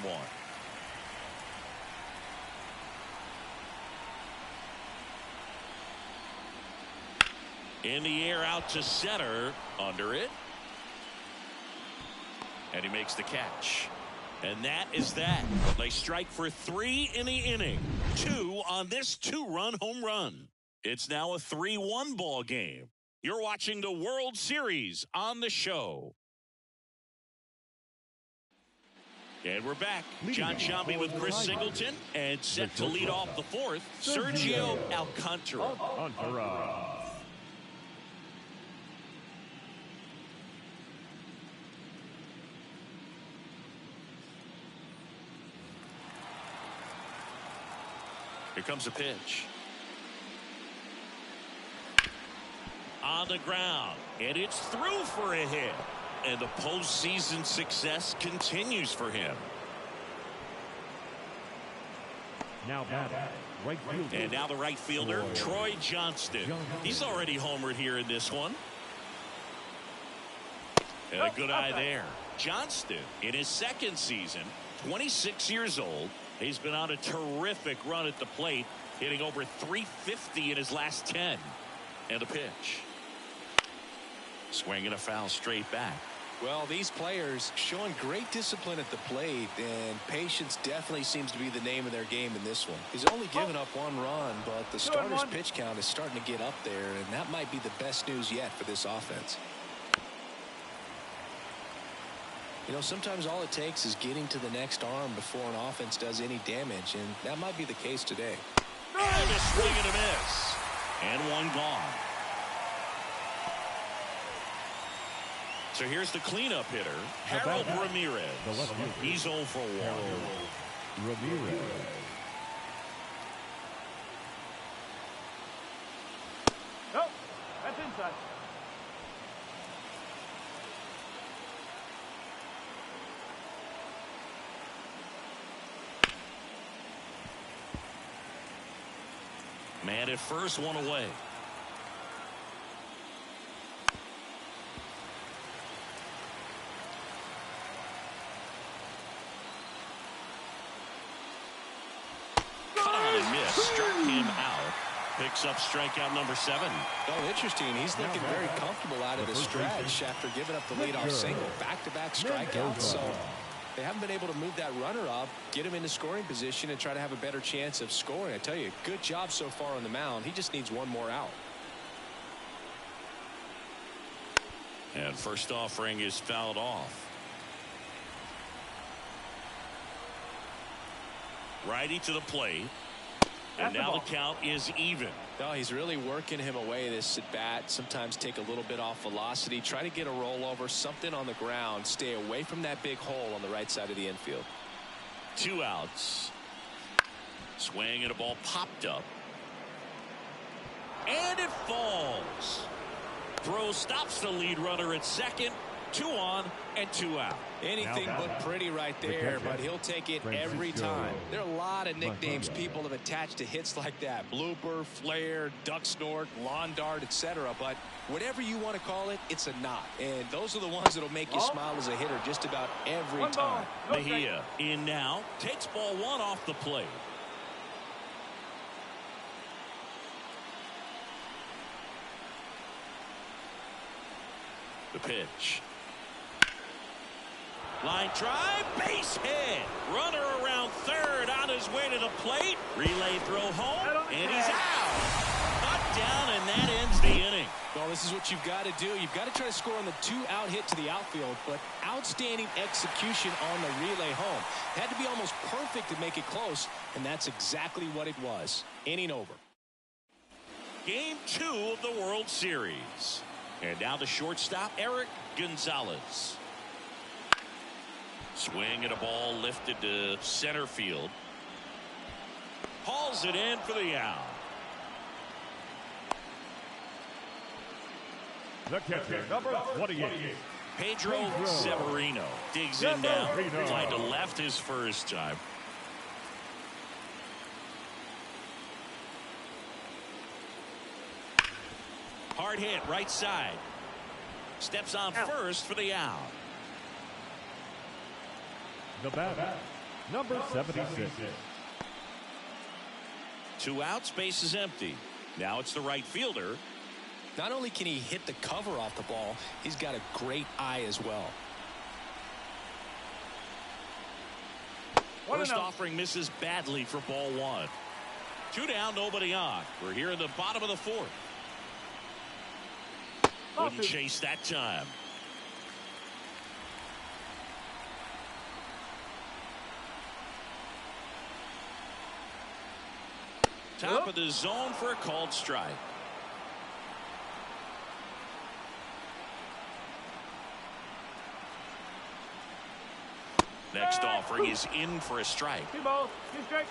In the air out to center. Under it. And he makes the catch. And that is that. They strike for 3 in the inning. 2 on this 2-run home run. It's now a 3-1 ball game. You're watching the World Series on the show. And we're back. John Shambi with Chris Singleton. And set to lead off the 4th, Sergio Alcantara. Here comes a pitch. On the ground. And it's through for a hit. And the postseason success continues for him.
Now batting, right fielder.
And now the right fielder, Troy Johnston. He's already homered here in this one. And a good eye there. Johnston, in his second season, 26 years old. He's been on a terrific run at the plate, hitting over 350 in his last 10. And a pitch. Swinging a foul straight back.
Well, these players showing great discipline at the plate, and patience definitely seems to be the name of their game in this one. He's only given up 1 run, but the starter's pitch count is starting to get up there, and that might be the best news yet for this offense. You know, sometimes all it takes is getting to the next arm before an offense does any damage, and that might be the case today.
And a swing and a miss. And one gone. So here's the cleanup hitter, Harold Ramirez. He's 0 for 1.
Ramirez.
outside.
Man at first, one away. Cut on and miss. Struck him out. Picks up strikeout number 7.
Oh, interesting. He's looking very comfortable out of the stretch after giving up the leadoff single. Back-to-back strikeouts. So they haven't been able to move that runner up, get him into scoring position, and try to have a better chance of scoring. I tell you, good job so far on the mound. He just needs one more out.
And first offering is fouled off. Righty to the plate. And now the count is even.
Oh, he's really working him away this at bat. Sometimes take a little bit off velocity. Try to get a rollover, something on the ground. Stay away from that big hole on the right side of the infield.
2 outs. Swing and a ball popped up. And it falls. Throw stops the lead runner at second. 2 on and 2 out.
Anything but pretty right there, but he'll take it every time. There are a lot of nicknames people have attached to hits like that. Blooper, flare, duck snort, lawn dart, etc. But whatever you want to call it, it's a knot. And those are the ones that'll make you smile as a hitter just about every time.
Mejia in now. Takes ball 1 off the plate. The pitch. Line drive, base hit. Runner around third on his way to the plate. Relay throw home, and he's out. Cut down, and that ends the inning.
Well, this is what you've got to do. You've got to try to score on the 2-out hit to the outfield, but outstanding execution on the relay home. Had to be almost perfect to make it close, and that's exactly what it was. Inning over.
Game 2 of the World Series. And now the shortstop, Eric Gonzalez. Swing and a ball lifted to center field. Hauls it in for the out.
The catcher, number 28.
Pedro Severino digs in now. Fly to left his first time. Hard hit right side. Steps on first for the out.
The batter, number 76.
2 outs, base is empty. Now it's the right fielder.
Not only can he hit the cover off the ball, he's got a great eye as well.
First offering misses badly for ball 1. 2 down, nobody on. We're here in the bottom of the 4th. Wouldn't chase that time. Top of the zone for a called strike. Next offering is in for a strike.
2 balls, 2 strikes.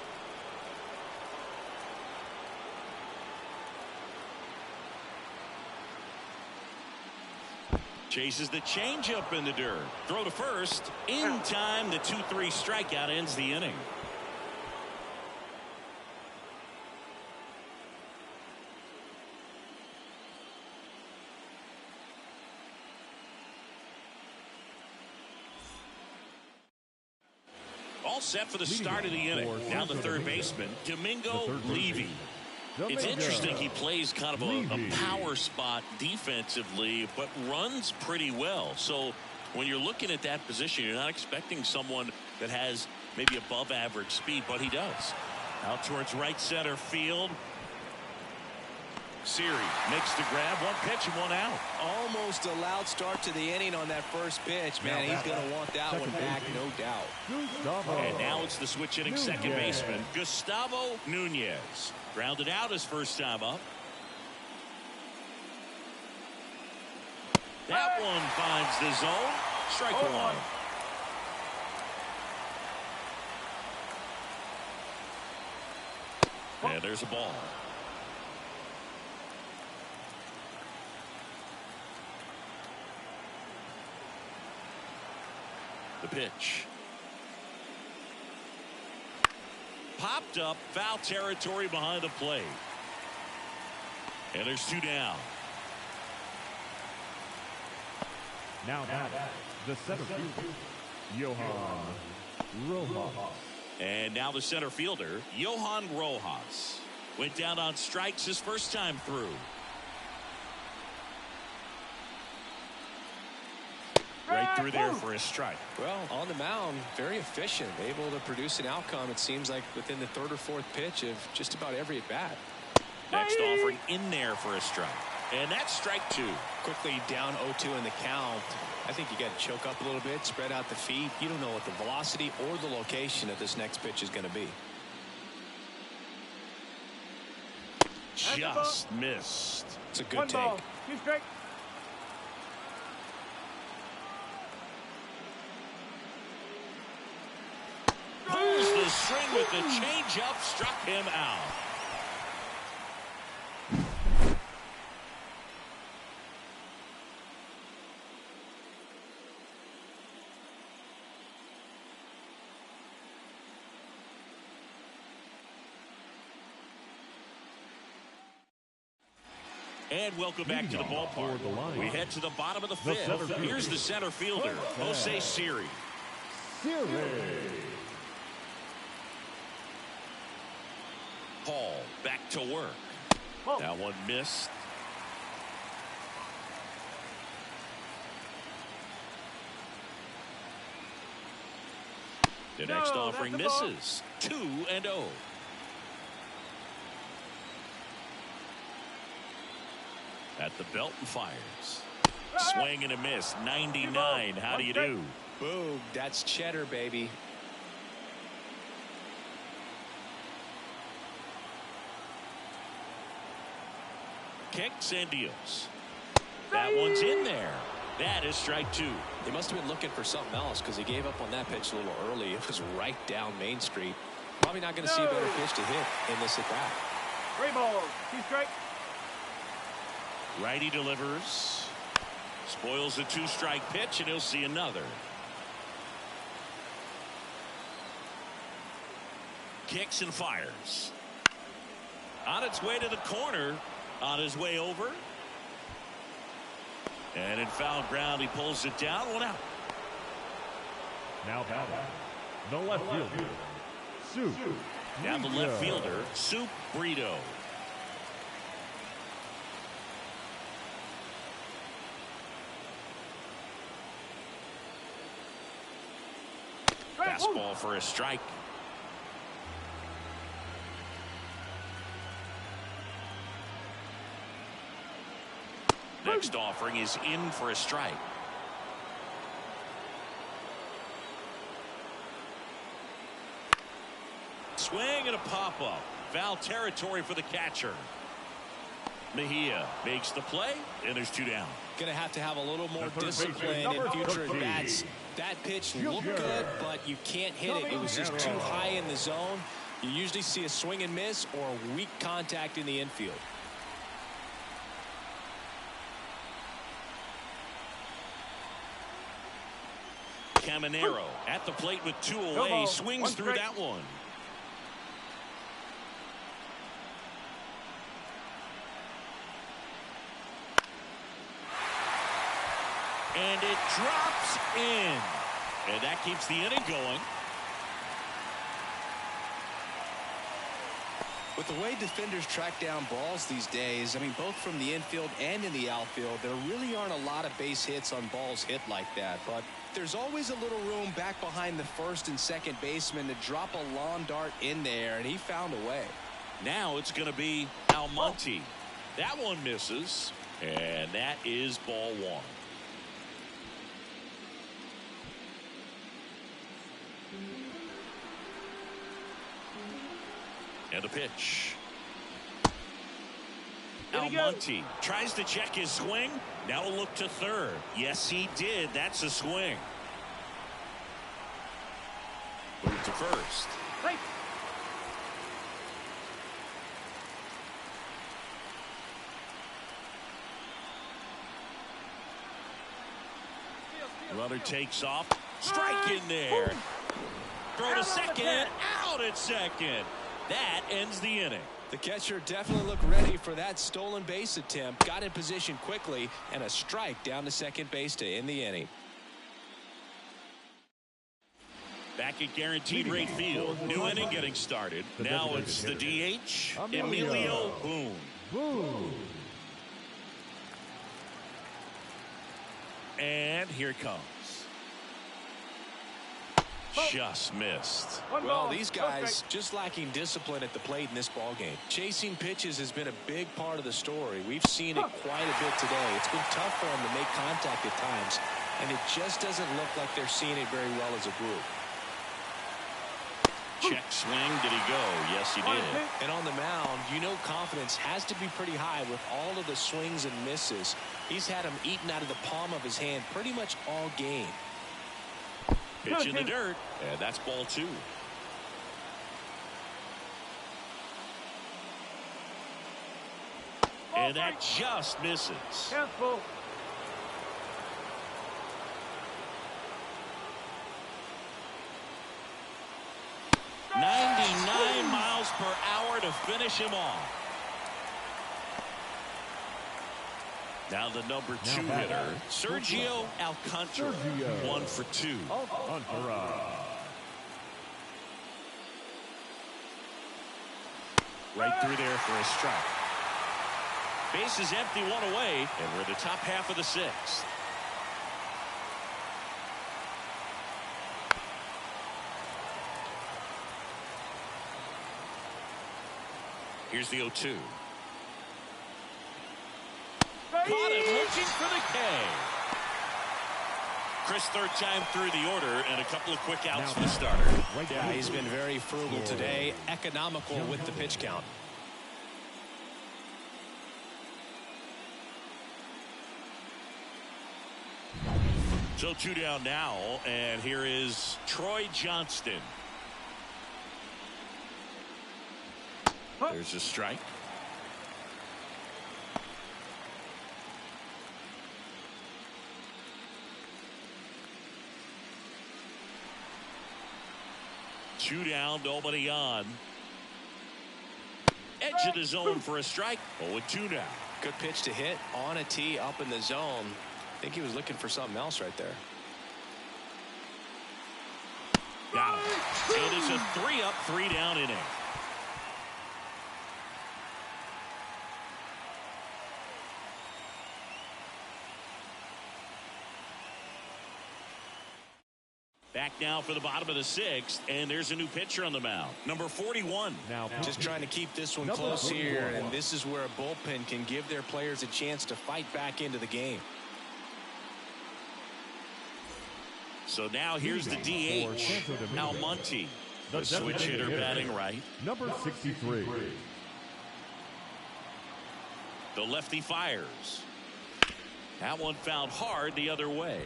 Chases the changeup in the dirt. Throw to first. In time, the 2-3 strikeout ends the inning. All set for the start of the inning. Now the third baseman, Domingo Levy. It's interesting, he plays kind of a power spot defensively, but runs pretty well. So when you're looking at that position, you're not expecting someone that has maybe above average speed, but he does. Out towards right center field. Siri makes the grab. 1 pitch and 1 out.
Almost a loud start to the inning on that first pitch. Man, he's going to want that one back, no doubt.
And now it's the switch hitting second baseman, Gustavo Nunez. Grounded out his first time up. That one finds the zone. Strike 1. And there's a ball. The pitch. Popped up, foul territory behind the plate. And there's 2 down.
Now batting, the center fielder, Johan Rojas.
And now the center fielder, Johan Rojas. Went down on strikes his first time through. Right through there for a strike.
Well, on the mound, very efficient, able to produce an outcome, it seems like, within the 3rd or 4th pitch of just about every at-bat.
Next offering in there for a strike. And that's strike 2.
Quickly down 0-2 in the count. I think you got to choke up a little bit, spread out the feet. You don't know what the velocity or the location of this next pitch is going to be.
Just missed.
It's a good
1
take.
ball, 2 strikes.
Pulls the string with the changeup, struck him out. And welcome back to the ballpark. We head to the bottom of the 5th. Here's the center fielder, Jose Siri. Paul back to work. That one missed. The next offering misses. 2-0. At the belt and fires. Swing and a miss. 99. How do you do?
Boom. That's cheddar, baby.
Kicks and deals. That one's in there. That is strike 2.
He must have been looking for something else because he gave up on that pitch a little early. It was right down Main Street. Probably not going to see a better pitch to hit in this at bat.
3 balls, 2 strikes.
Righty delivers. Spoils a 2-strike pitch, and he'll see another. Kicks and fires. On its way to the corner. On his way over. And in foul ground, he pulls it down. 1 out.
Now batting, the left fielder, Soup.
Now the left fielder, Soup Brito. Fastball for a strike. Next offering is in for a strike. Swing and a pop-up. Foul territory for the catcher. Mejia makes the play, and there's 2 down.
Going to have a little more discipline in future at bats. That pitch looked good, but you can't hit it. It was just too high in the zone. You usually see a swing and miss or weak contact in the infield.
Caminero at the plate with 2 away. Swings through that one. And it drops in. And that keeps the inning going.
With the way defenders track down balls these days, I mean, both from the infield and in the outfield, there really aren't a lot of base hits on balls hit like that. But there's always a little room back behind the first and second baseman to drop a lawn dart in there, and he found a way.
Now it's going to be Almonte. That one misses, and that is ball 1. And a pitch. Almonte tries to check his swing. Now a look to third. Yes, he did. That's a swing. Move to first.
Right.
Runner takes off. Strike in there. Throw to second. Out at second. That ends the inning.
The catcher definitely looked ready for that stolen base attempt. Got in position quickly, and a strike down to second base to end the inning.
Back at Guaranteed Rate Field. New inning getting started. Now it's the DH, Emilio Boone. And here it comes. Just missed.
Well, these guys just lacking discipline at the plate in this ballgame. Chasing pitches has been a big part of the story. We've seen it quite a bit today. It's been tough for them to make contact at times, and it just doesn't look like they're seeing it very well as a group.
Check swing. Did he go? Yes, he did.
And on the mound, you know confidence has to be pretty high with all of the swings and misses. He's had them eaten out of the palm of his hand pretty much all game.
Pitch in the dirt, and that's ball 2. And that just misses.
Cancel.
.99 miles per hour to finish him off. Now the number 2 hitter, Sergio Alcantara, 1 for 2. Right through there for a strike. Base is empty, 1 away, and we're in the top half of the 6th. Here's the 0-2. Caught it, looking for the K. Chris, third time through the order, and a couple of quick outs for the starter.
Yeah, he's been very frugal today, economical with the pitch count.
So 2 down now, and here is Troy Johnston. There's a strike. Two down, nobody on. Edge of the zone for a strike. 0-2 now.
Good pitch to hit on a tee up in the zone. I think he was looking for something else right there.
Got him. And it's a 3-up, 3-down inning. Back now for the bottom of the 6th, and there's a new pitcher on the mound, number 41.
Now just trying to keep this one close here, and this is where a bullpen can give their players a chance to fight back into the game.
So now here's the DH, Almonte, the switch hitter batting right.
Number 63.
The lefty fires. That one fouled hard the other way.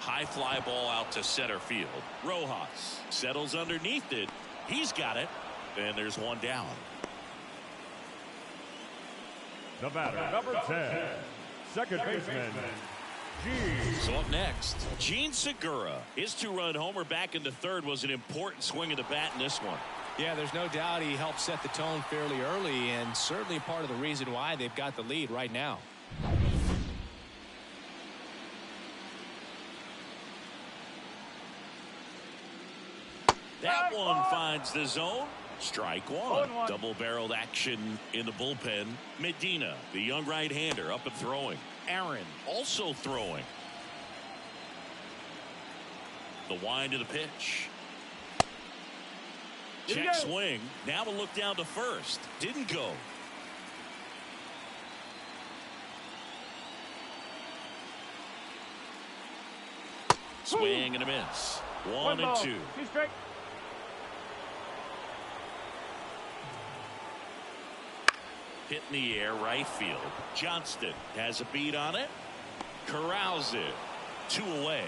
High fly ball out to center field. Rojas settles underneath it. He's got it. And there's one down.
The batter, number 10, second baseman, Gene.
So up next, Gene Segura. His 2-run homer back in the 3rd was an important swing of the bat in this one.
Yeah, there's no doubt he helped set the tone fairly early, and certainly part of the reason why they've got the lead right now.
That one finds the zone. Strike one. Double-barreled action in the bullpen. Medina, the young right-hander, up and throwing. Aaron also throwing. The wind to the pitch. Check swing. Now a look down to first. Didn't go. Swing and a miss. 1-2. Hit in the air, right field. Johnston has a beat on it. Corrals it. 2 away.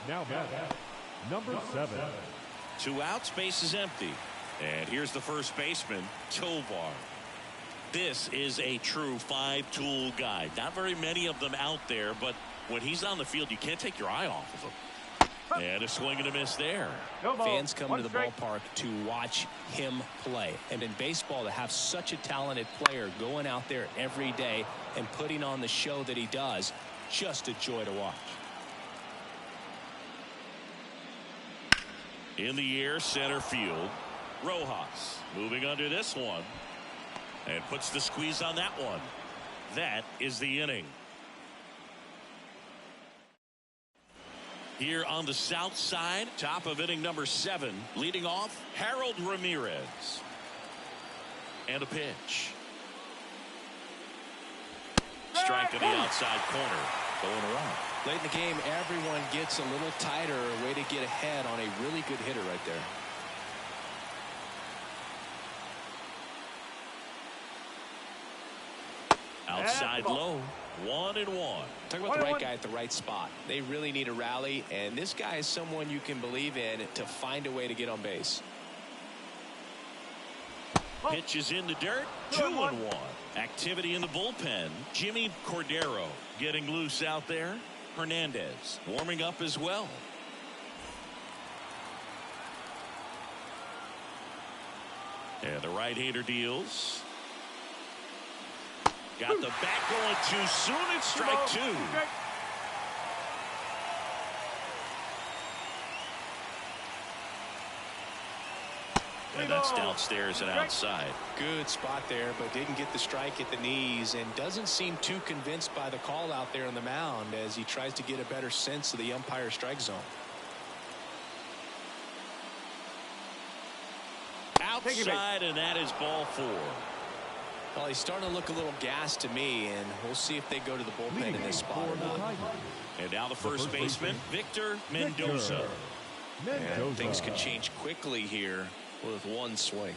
Now back, number 7.
2 outs, base is empty. And here's the first baseman, Tovar. This is a true five-tool guy. Not very many of them out there, but when he's on the field, you can't take your eye off of him. And a swing and a miss there.
Fans come to the ballpark to watch him play. And in baseball, to have such a talented player going out there every day and putting on the show that he does, just a joy to watch.
In the air, center field. Rojas moving under this one. And puts the squeeze on that one. That is the inning. Here on the south side, top of inning number 7, leading off, Harold Ramirez. And a pitch. Strike to the outside corner. Going around.
Late in the game, everyone gets a little tighter. A way to get ahead on a really good hitter right there.
Outside low, 1-1.
Talk about the right guy at the right spot. They really need a rally, and this guy is someone you can believe in to find a way to get on base.
Pitch is in the dirt, 2-1. Activity in the bullpen. Jimmy Cordero getting loose out there. Hernandez warming up as well. And the right-hander deals. Got the bat going too soon. It's strike 2. And that's downstairs and outside.
Good spot there, but didn't get the strike at the knees and doesn't seem too convinced by the call out there on the mound as he tries to get a better sense of the umpire strike zone.
Outside, and that is ball 4.
Well, he's starting to look a little gassed to me, and we'll see if they go to the bullpen in this spot or not.
And now the first baseman, Victor Mendoza.
And things can change quickly here with one swing.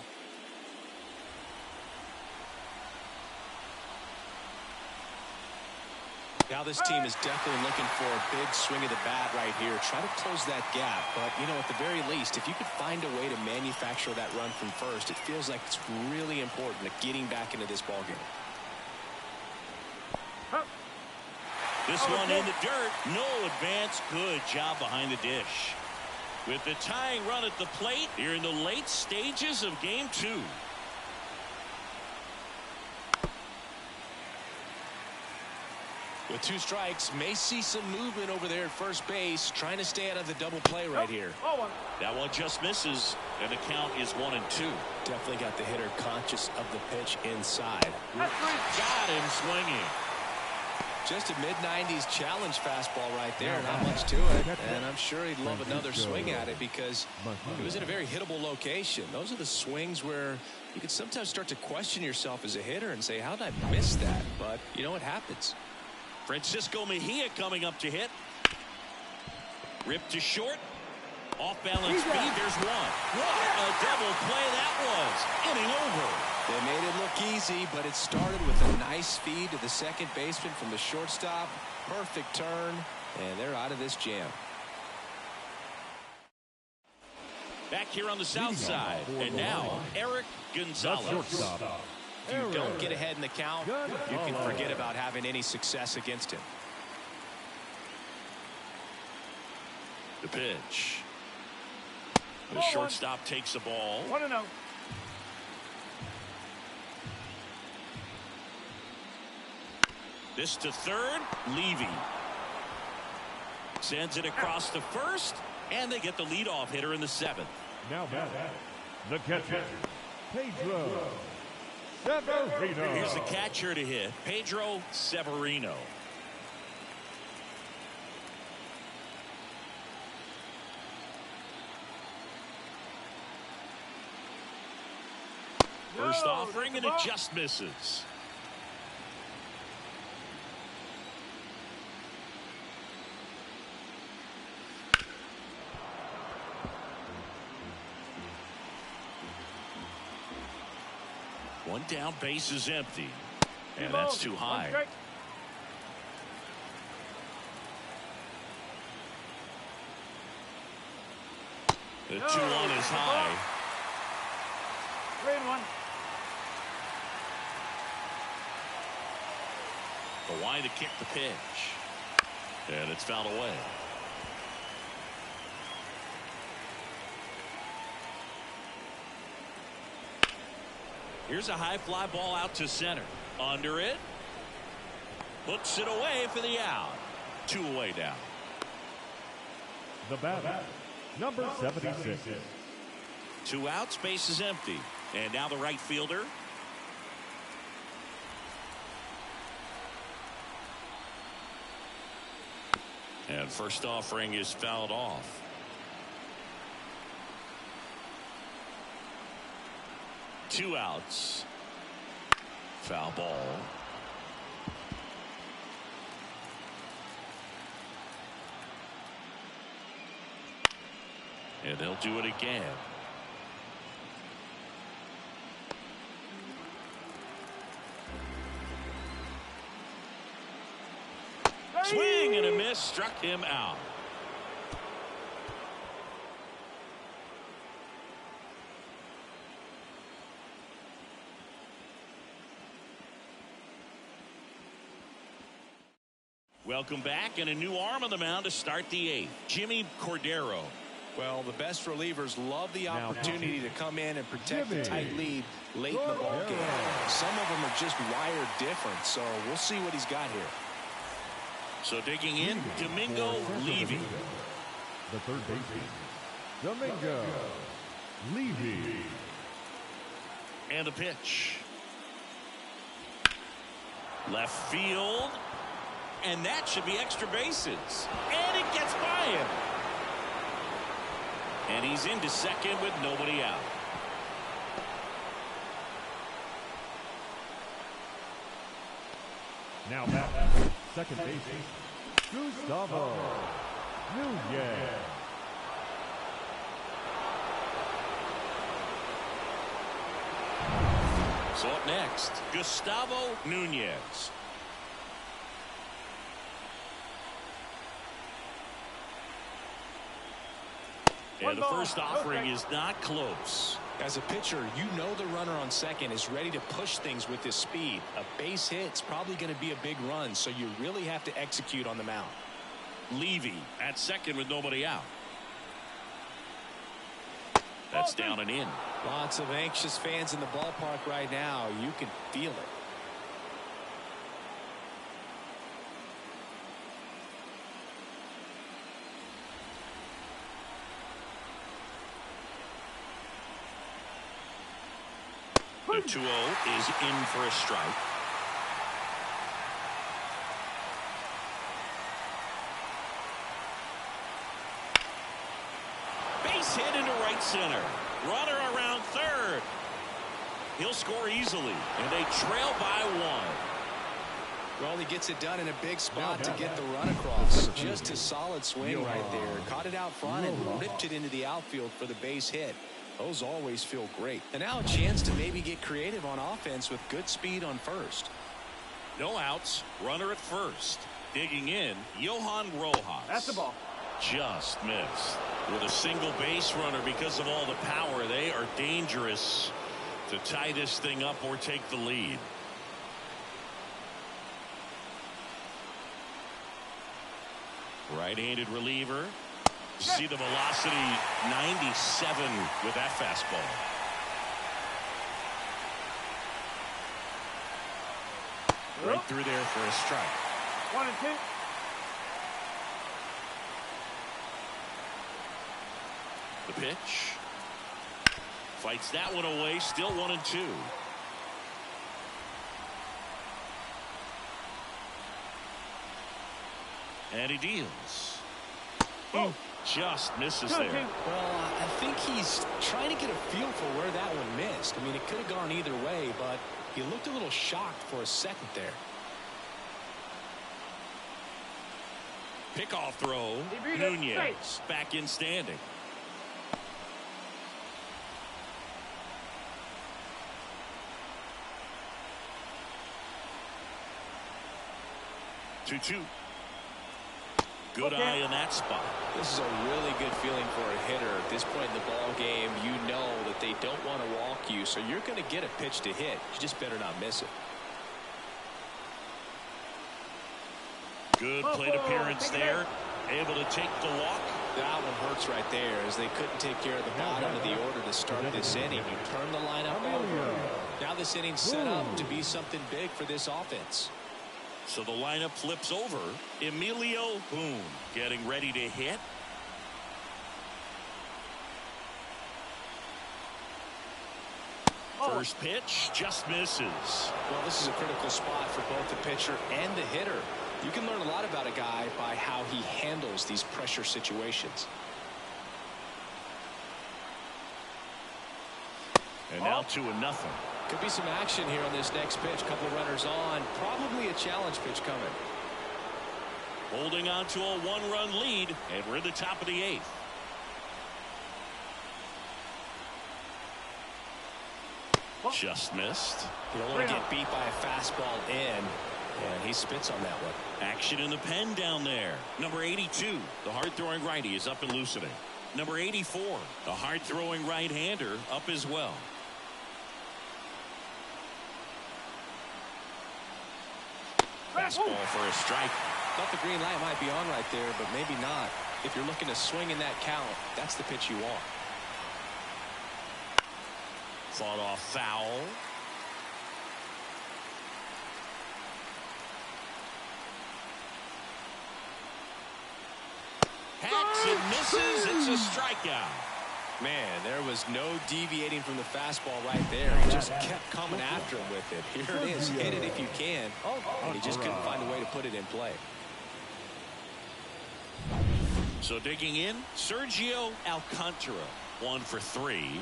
Now this team is definitely looking for a big swing of the bat right here. Try to close that gap. But, you know, at the very least, if you could find a way to manufacture that run from first, it feels like it's really important to getting back into this ballgame.
This one in the dirt. No advance. Good job behind the dish. With the tying run at the plate, here in the late stages of game 2.
With 2 strikes, may see some movement over there at first base, trying to stay out of the double play right here.
That one just misses, and the count is 1-2.
Definitely got the hitter conscious of the pitch inside.
Got him swinging.
Just a mid-90s challenge fastball right there. Not much to it, and I'm sure he'd love another swing at it because it was in a very hittable location. Those are the swings where you can sometimes start to question yourself as a hitter and say, how did I miss that? But, you know, it happens.
Francisco Mejia coming up to hit. Ripped to short. Off balance speed. There's one. What a double play that was. Inning over.
They made it look easy, but it started with a nice feed to the second baseman from the shortstop. Perfect turn, and they're out of this jam.
Back here on the south side, and now Eric Gonzalez.
If you don't get ahead in the count, you can forget about having any success against him.
The pitch. The shortstop takes the ball.
1-0.
This to third. Levy sends it across to first, and they get the leadoff hitter in the 7th.
Now batting, the catcher, Pedro Severino.
Here's the catcher to hit, Pedro Severino. First offering, and it just misses. One down, base is empty. And that's too high. The 2-1 is high.
3-1.
The line to kick the pitch. And it's fouled away. Here's a high fly ball out to center. Under it. Hooks it away for the out. 2 away now.
The batter, number 76.
2 outs, base is empty. And now the right fielder. And first offering is fouled off. Two outs. Foul ball. And they'll do it again. Swing and a miss, struck him out. Welcome back, and a new arm on the mound to start the 8th. Jimmy Cordero.
Well, the best relievers love the opportunity to come in and protect a tight lead late in the ball game. Some of them are just wired different, so we'll see what he's got here.
So digging in, Domingo Levy.
The third baseman, Domingo Levy.
And a pitch. Left field. And that should be extra bases. And it gets by him. And he's into second with nobody out.
Now back, second baseman, Gustavo Nunez.
So up next, Gustavo Nunez. And the first offering is not close.
As a pitcher, you know the runner on second is ready to push things with his speed. A base hit's probably going to be a big run, so you really have to execute on the mound.
Levy at second with nobody out. That's down and in.
Lots of anxious fans in the ballpark right now. You can feel it.
The 2-0 is in for a strike. Base hit into right center. Runner around third. He'll score easily, and they trail by 1.
Well, he gets it done in a big spot to get the run across. Just a solid swing right there. Caught it out front and ripped it into the outfield for the base hit. Those always feel great. And now a chance to maybe get creative on offense with good speed on first.
No outs. Runner at first. Digging in, Johan Rojas.
That's the ball.
Just missed. With a single base runner because of all the power, they are dangerous to tie this thing up or take the lead. Right-handed reliever. See the velocity, 97 with that fastball. Right through there for a strike.
1-2.
The pitch. Fights that one away, still 1-2. And he deals.
Oh.
Just misses there.
Well, I think he's trying to get a feel for where that one missed. I mean, it could have gone either way, but he looked a little shocked for a second there.
Pickoff throw. Nunez back in standing. Two. Good eye in that spot.
This is a really good feeling for a hitter. At this point in the ball game, you know that they don't want to walk you, so you're going to get a pitch to hit. You just better not miss it.
Good plate appearance there. Able to take the walk.
That one hurts right there, as they couldn't take care of the bottom of the order to start this inning. You turn the lineup over. Now this inning's set up to be something big for this offense.
So the lineup flips over. Emilio Boone getting ready to hit. First pitch just misses.
Well, this is a critical spot for both the pitcher and the hitter. You can learn a lot about a guy by how he handles these pressure situations.
And now 2-0.
Could be some action here on this next pitch. Couple runners on. Probably a challenge pitch coming.
Holding on to a 1-run lead, and we're in the top of the 8th. Just missed.
You don't want to get beat by a fastball in, and he spits on that one.
Action in the pen down there. Number 82, the hard-throwing righty, is up and loosening. Number 84, the hard-throwing right-hander, up as well. Fastball for a strike.
Thought the green light might be on right there, but maybe not. If you're looking to swing in that count, that's the pitch you want.
Fought off foul. Hacks and misses. It's a strikeout.
Man, there was no deviating from the fastball right there. He just kept coming after him with it. Here it is. Hit it if you can. And he just couldn't find a way to put it in play.
So digging in, Sergio Alcantara, 1 for 3.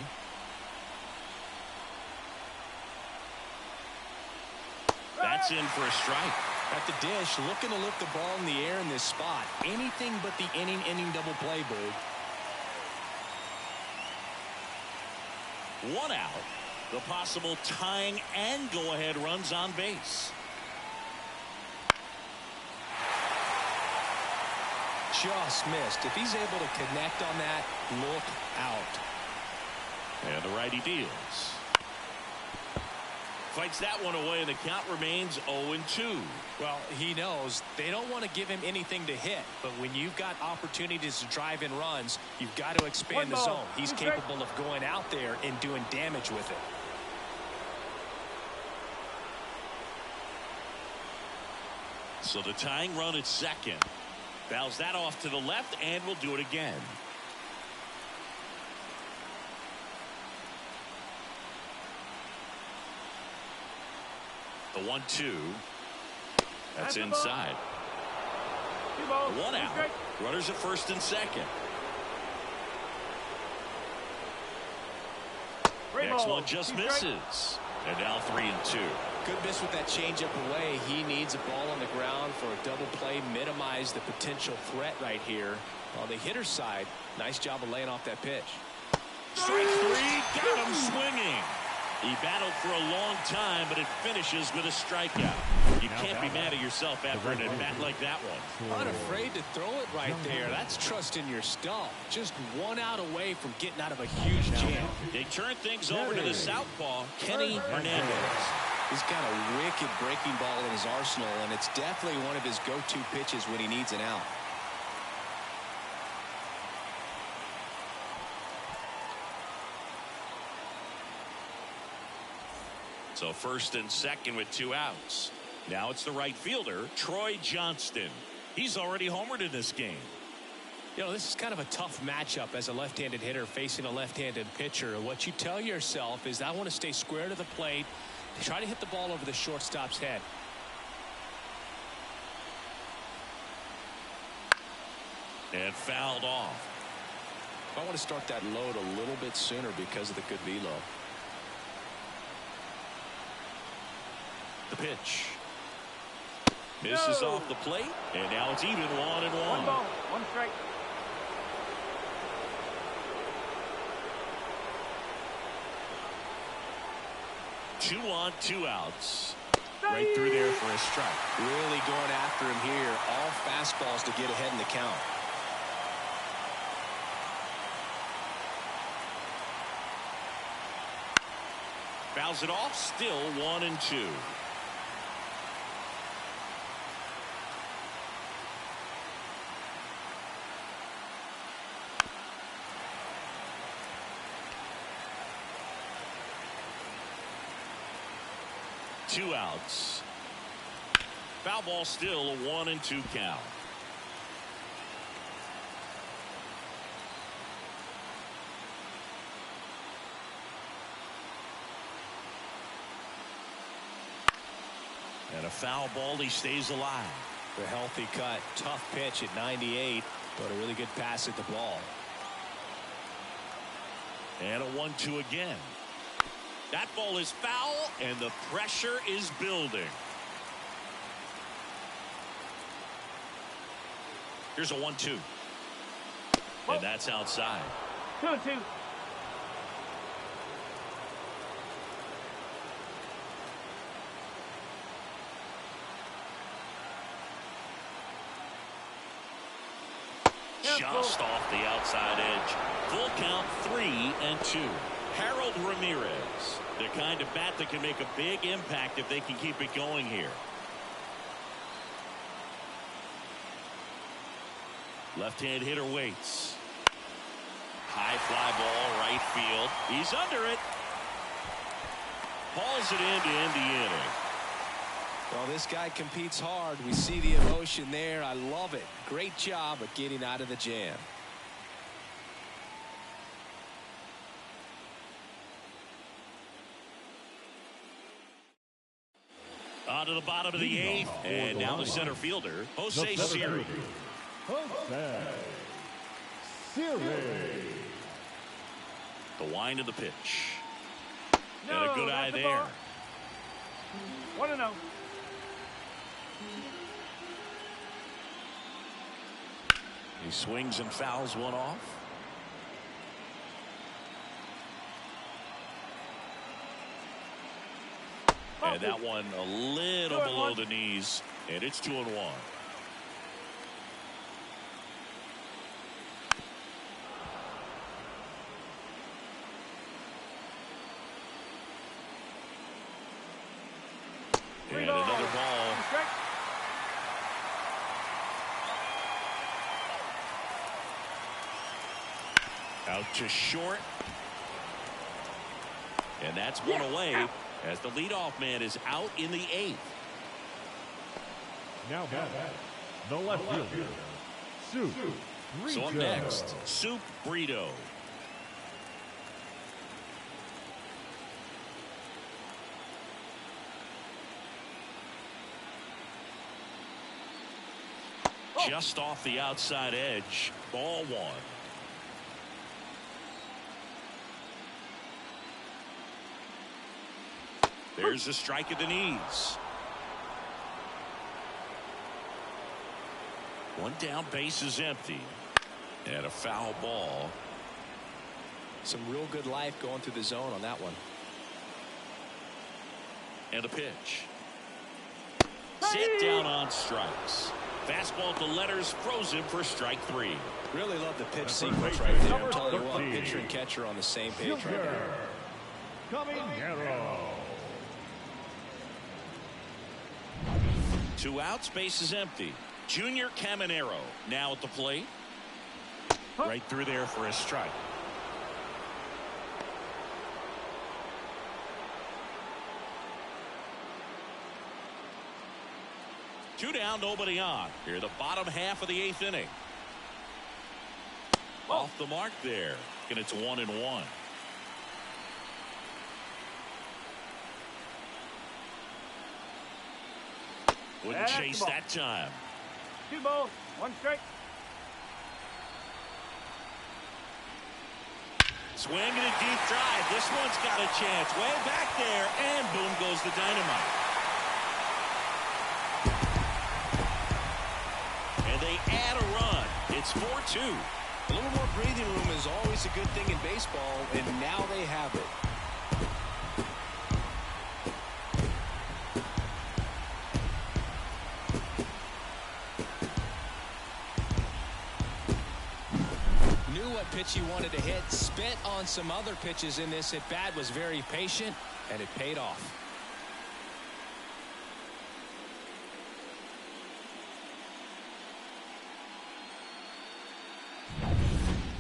That's in for a strike.
At the dish, looking to lift the ball in the air in this spot. Anything but the inning double play, Boog.
1 out. The possible tying and go-ahead runs on base.
Just missed. If he's able to connect on that, look out.
And the righty deals. Fights that one away, and the count remains 0-2.
Well, he knows they don't want to give him anything to hit, but when you've got opportunities to drive in runs, you've got to expand the zone. He's capable of going out there and doing damage with it.
So the tying run at second. Fouls that off to the left, and will do it again. The 1-2. That's inside. 1 out. Runners at first and second. Next one just misses. And now 3-2.
Good miss with that changeup away. He needs a ball on the ground for a double play. Minimize the potential threat right here. On the hitter's side, nice job of laying off that pitch.
Strike 3. Got him swinging. He battled for a long time, but it finishes with a strikeout. You can't be mad at yourself after an at-bat like that one.
Unafraid to throw it right there. That's trust in your stuff. Just 1 out away from getting out of a huge jam.
They turn things over to the southpaw, Kenny Hernandez.
He's got a wicked breaking ball in his arsenal, and it's definitely one of his go-to pitches when he needs an out.
So first and second with 2 outs. Now it's the right fielder, Troy Johnston. He's already homered in this game.
You know, this is kind of a tough matchup as a left-handed hitter facing a left-handed pitcher. What you tell yourself is, I want to stay square to the plate, try to hit the ball over the shortstop's head.
And fouled off.
I want to start that load a little bit sooner because of the good velo.
The pitch. Misses off the plate, and now it's even 1-1.
1 ball, 1 strike.
Two on, 2 outs. Right through there for a strike.
Really going after him here. All fastballs to get ahead in the count.
Fouls it off. Still 1-2. Two outs. Foul ball, still a 1-2 count. And a foul ball. He stays alive.
The healthy cut. Tough pitch at 98, but a really good pass at the ball.
And a 1-2 again. That ball is foul, and the pressure is building. Here's a 1-2. And that's outside.
2-2.
Just off the outside edge. Full count, 3-2. Harold Ramirez, the kind of bat that can make a big impact if they can keep it going here. Left-hand hitter waits. High fly ball, right field. He's under it. Hauls it in to end the inning.
Well, this guy competes hard. We see the emotion there. I love it. Great job of getting out of the jam.
On to the bottom of the eighth, and now the center fielder, Jose Siri.
Jose Siri.
The wind of the pitch. And a good eye there.
1-0.
He swings and fouls one off. And that one a little below the knees, and it's 2-1. And another ball. Out to short. And that's one away as the leadoff man is out in the eighth.
Now back, the left fielder, Soup Brito.
So up next, Soup Brito. Just off the outside edge. Ball one. There's a strike at the knees. One down, base is empty. And a foul ball.
Some real good life going through the zone on that one.
And a pitch. Sit down on strikes. Fastball at the letters, frozen for strike three.
Really love the pitch sequence right there. I'm telling you what, pitcher and catcher on the same page right now.
Caminero.
2 outs, base is empty. Junior Caminero now at the plate. Right through there for a strike. Two down, nobody on. Here, the bottom half of the eighth inning. Off the mark there, and it's 1-1. Wouldn't chase that time.
2 balls, 1 strike.
Swing and a deep drive. This one's got a chance. Way back there, and boom goes the dynamite. And they add a run. It's 4-2.
A little more breathing room is always a good thing in baseball, and now they have it. pitch he wanted to hit. Spent on some other pitches in this at bat. Was very patient, and it paid off.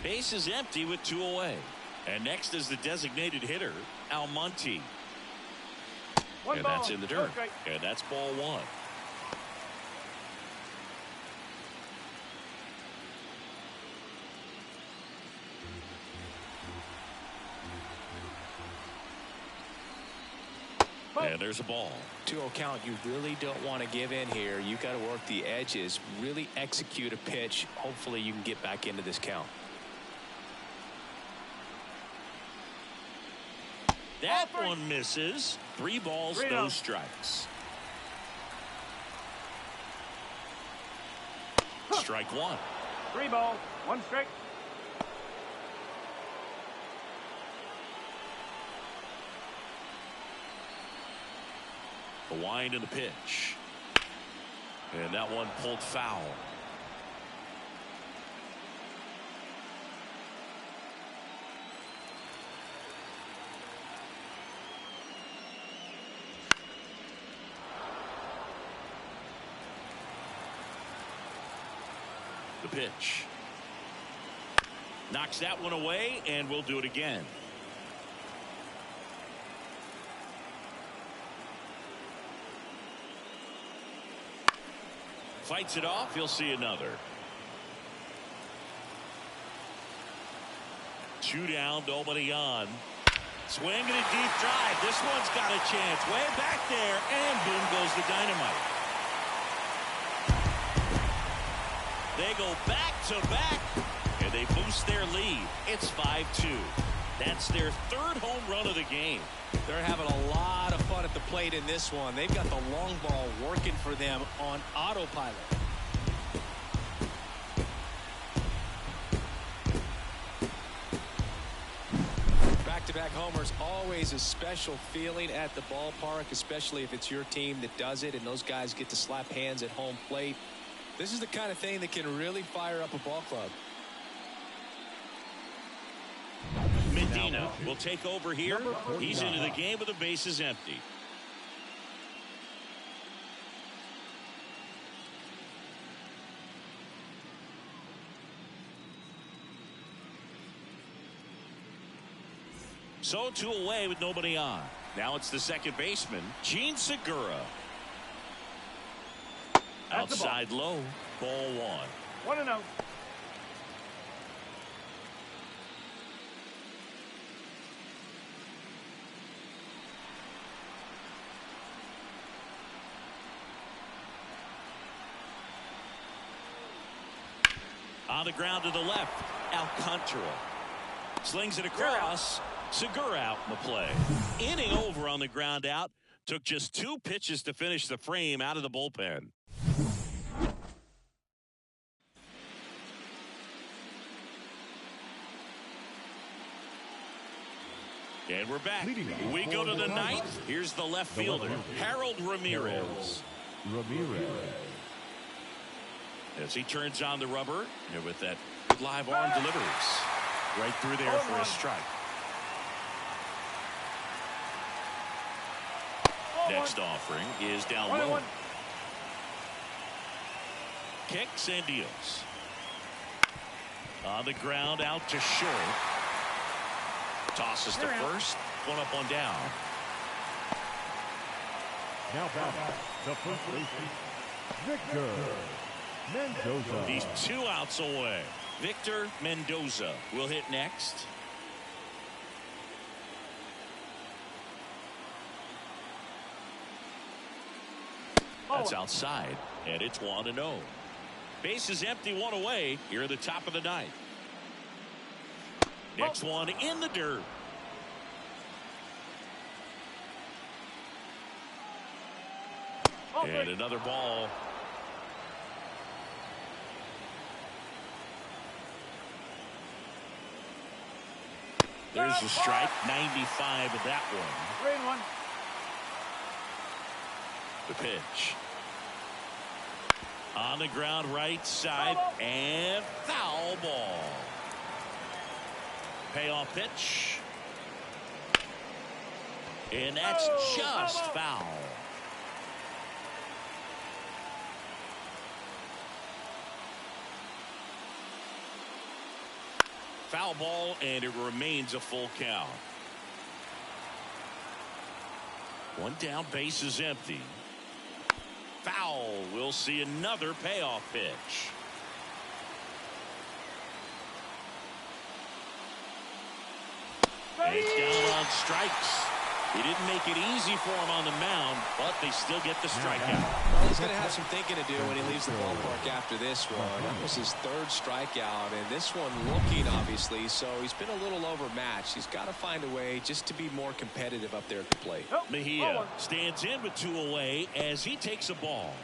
Base is empty with 2 away. And next is the designated hitter, Almonte.
One
And
ball,
that's in the
no
dirt.
strike.
And that's ball 1. And there's a ball.
2-0 count. You really don't want to give in here. You got to work the edges, really execute a pitch. Hopefully you can get back into this count.
That one misses. 3 balls,
3-0.
no strikes. Strike 1.
3 balls, 1 strike.
The wind and the pitch. And that one pulled foul. The pitch. Knocks that one away, and we'll do it again. Fights it off. He'll see another. 2 down, nobody on. Swing and a deep drive. This one's got a chance. Way back there, and boom goes the dynamite. They go back to back, and they boost their lead. It's 5-2. That's their 3rd home run of the game.
They're having a lot of fun at the plate in this one. They've got the long ball working for them on autopilot. Back-to-back homers, always a special feeling at the ballpark, especially if it's your team that does it and those guys get to slap hands at home plate. This is the kind of thing that can really fire up a ball club.
Medina will take over here. He's into the game with the bases empty. So 2 away with nobody on. Now it's the second baseman, Gene Segura. Outside low, ball 1.
1-0.
On the ground to the left, Alcantara. Slings it across. Segura out in the play. Inning over on the ground out. Took just 2 pitches to finish the frame out of the bullpen. And we're back. We go to the 9th. Here's the left fielder, Harold Ramirez. As he turns on the rubber, and with that good live arm delivers right through there for a strike. Next offering is down low. Kicks and deals. On the ground, out to short. Tosses to first. One up, one down.
Now back, the first baseman, Victor Mendoza.
He's 2 outs away. Victor Mendoza will hit next. That's outside, and it's 1-0. Base is empty, 1 away here at the top of the 9th. Next one in the dirt. And another ball. There's the strike. 95 of that one.
3-1.
The pitch. On the ground, right side, and foul ball. payoff pitch. And that's just foul. Foul ball, and it remains a full count. One down, base is empty. Foul. We'll see another payoff pitch. And he's down on strikes. He didn't make it easy for him on the mound, but they still get the strikeout.
Well, he's going to have some thinking to do when he leaves the ballpark after this one. That was his third strikeout, and this one looking, obviously, so he's been a little overmatched. He's got to find a way just to be more competitive up there at the plate.
Mejia stands in with 2 away as he takes a ball.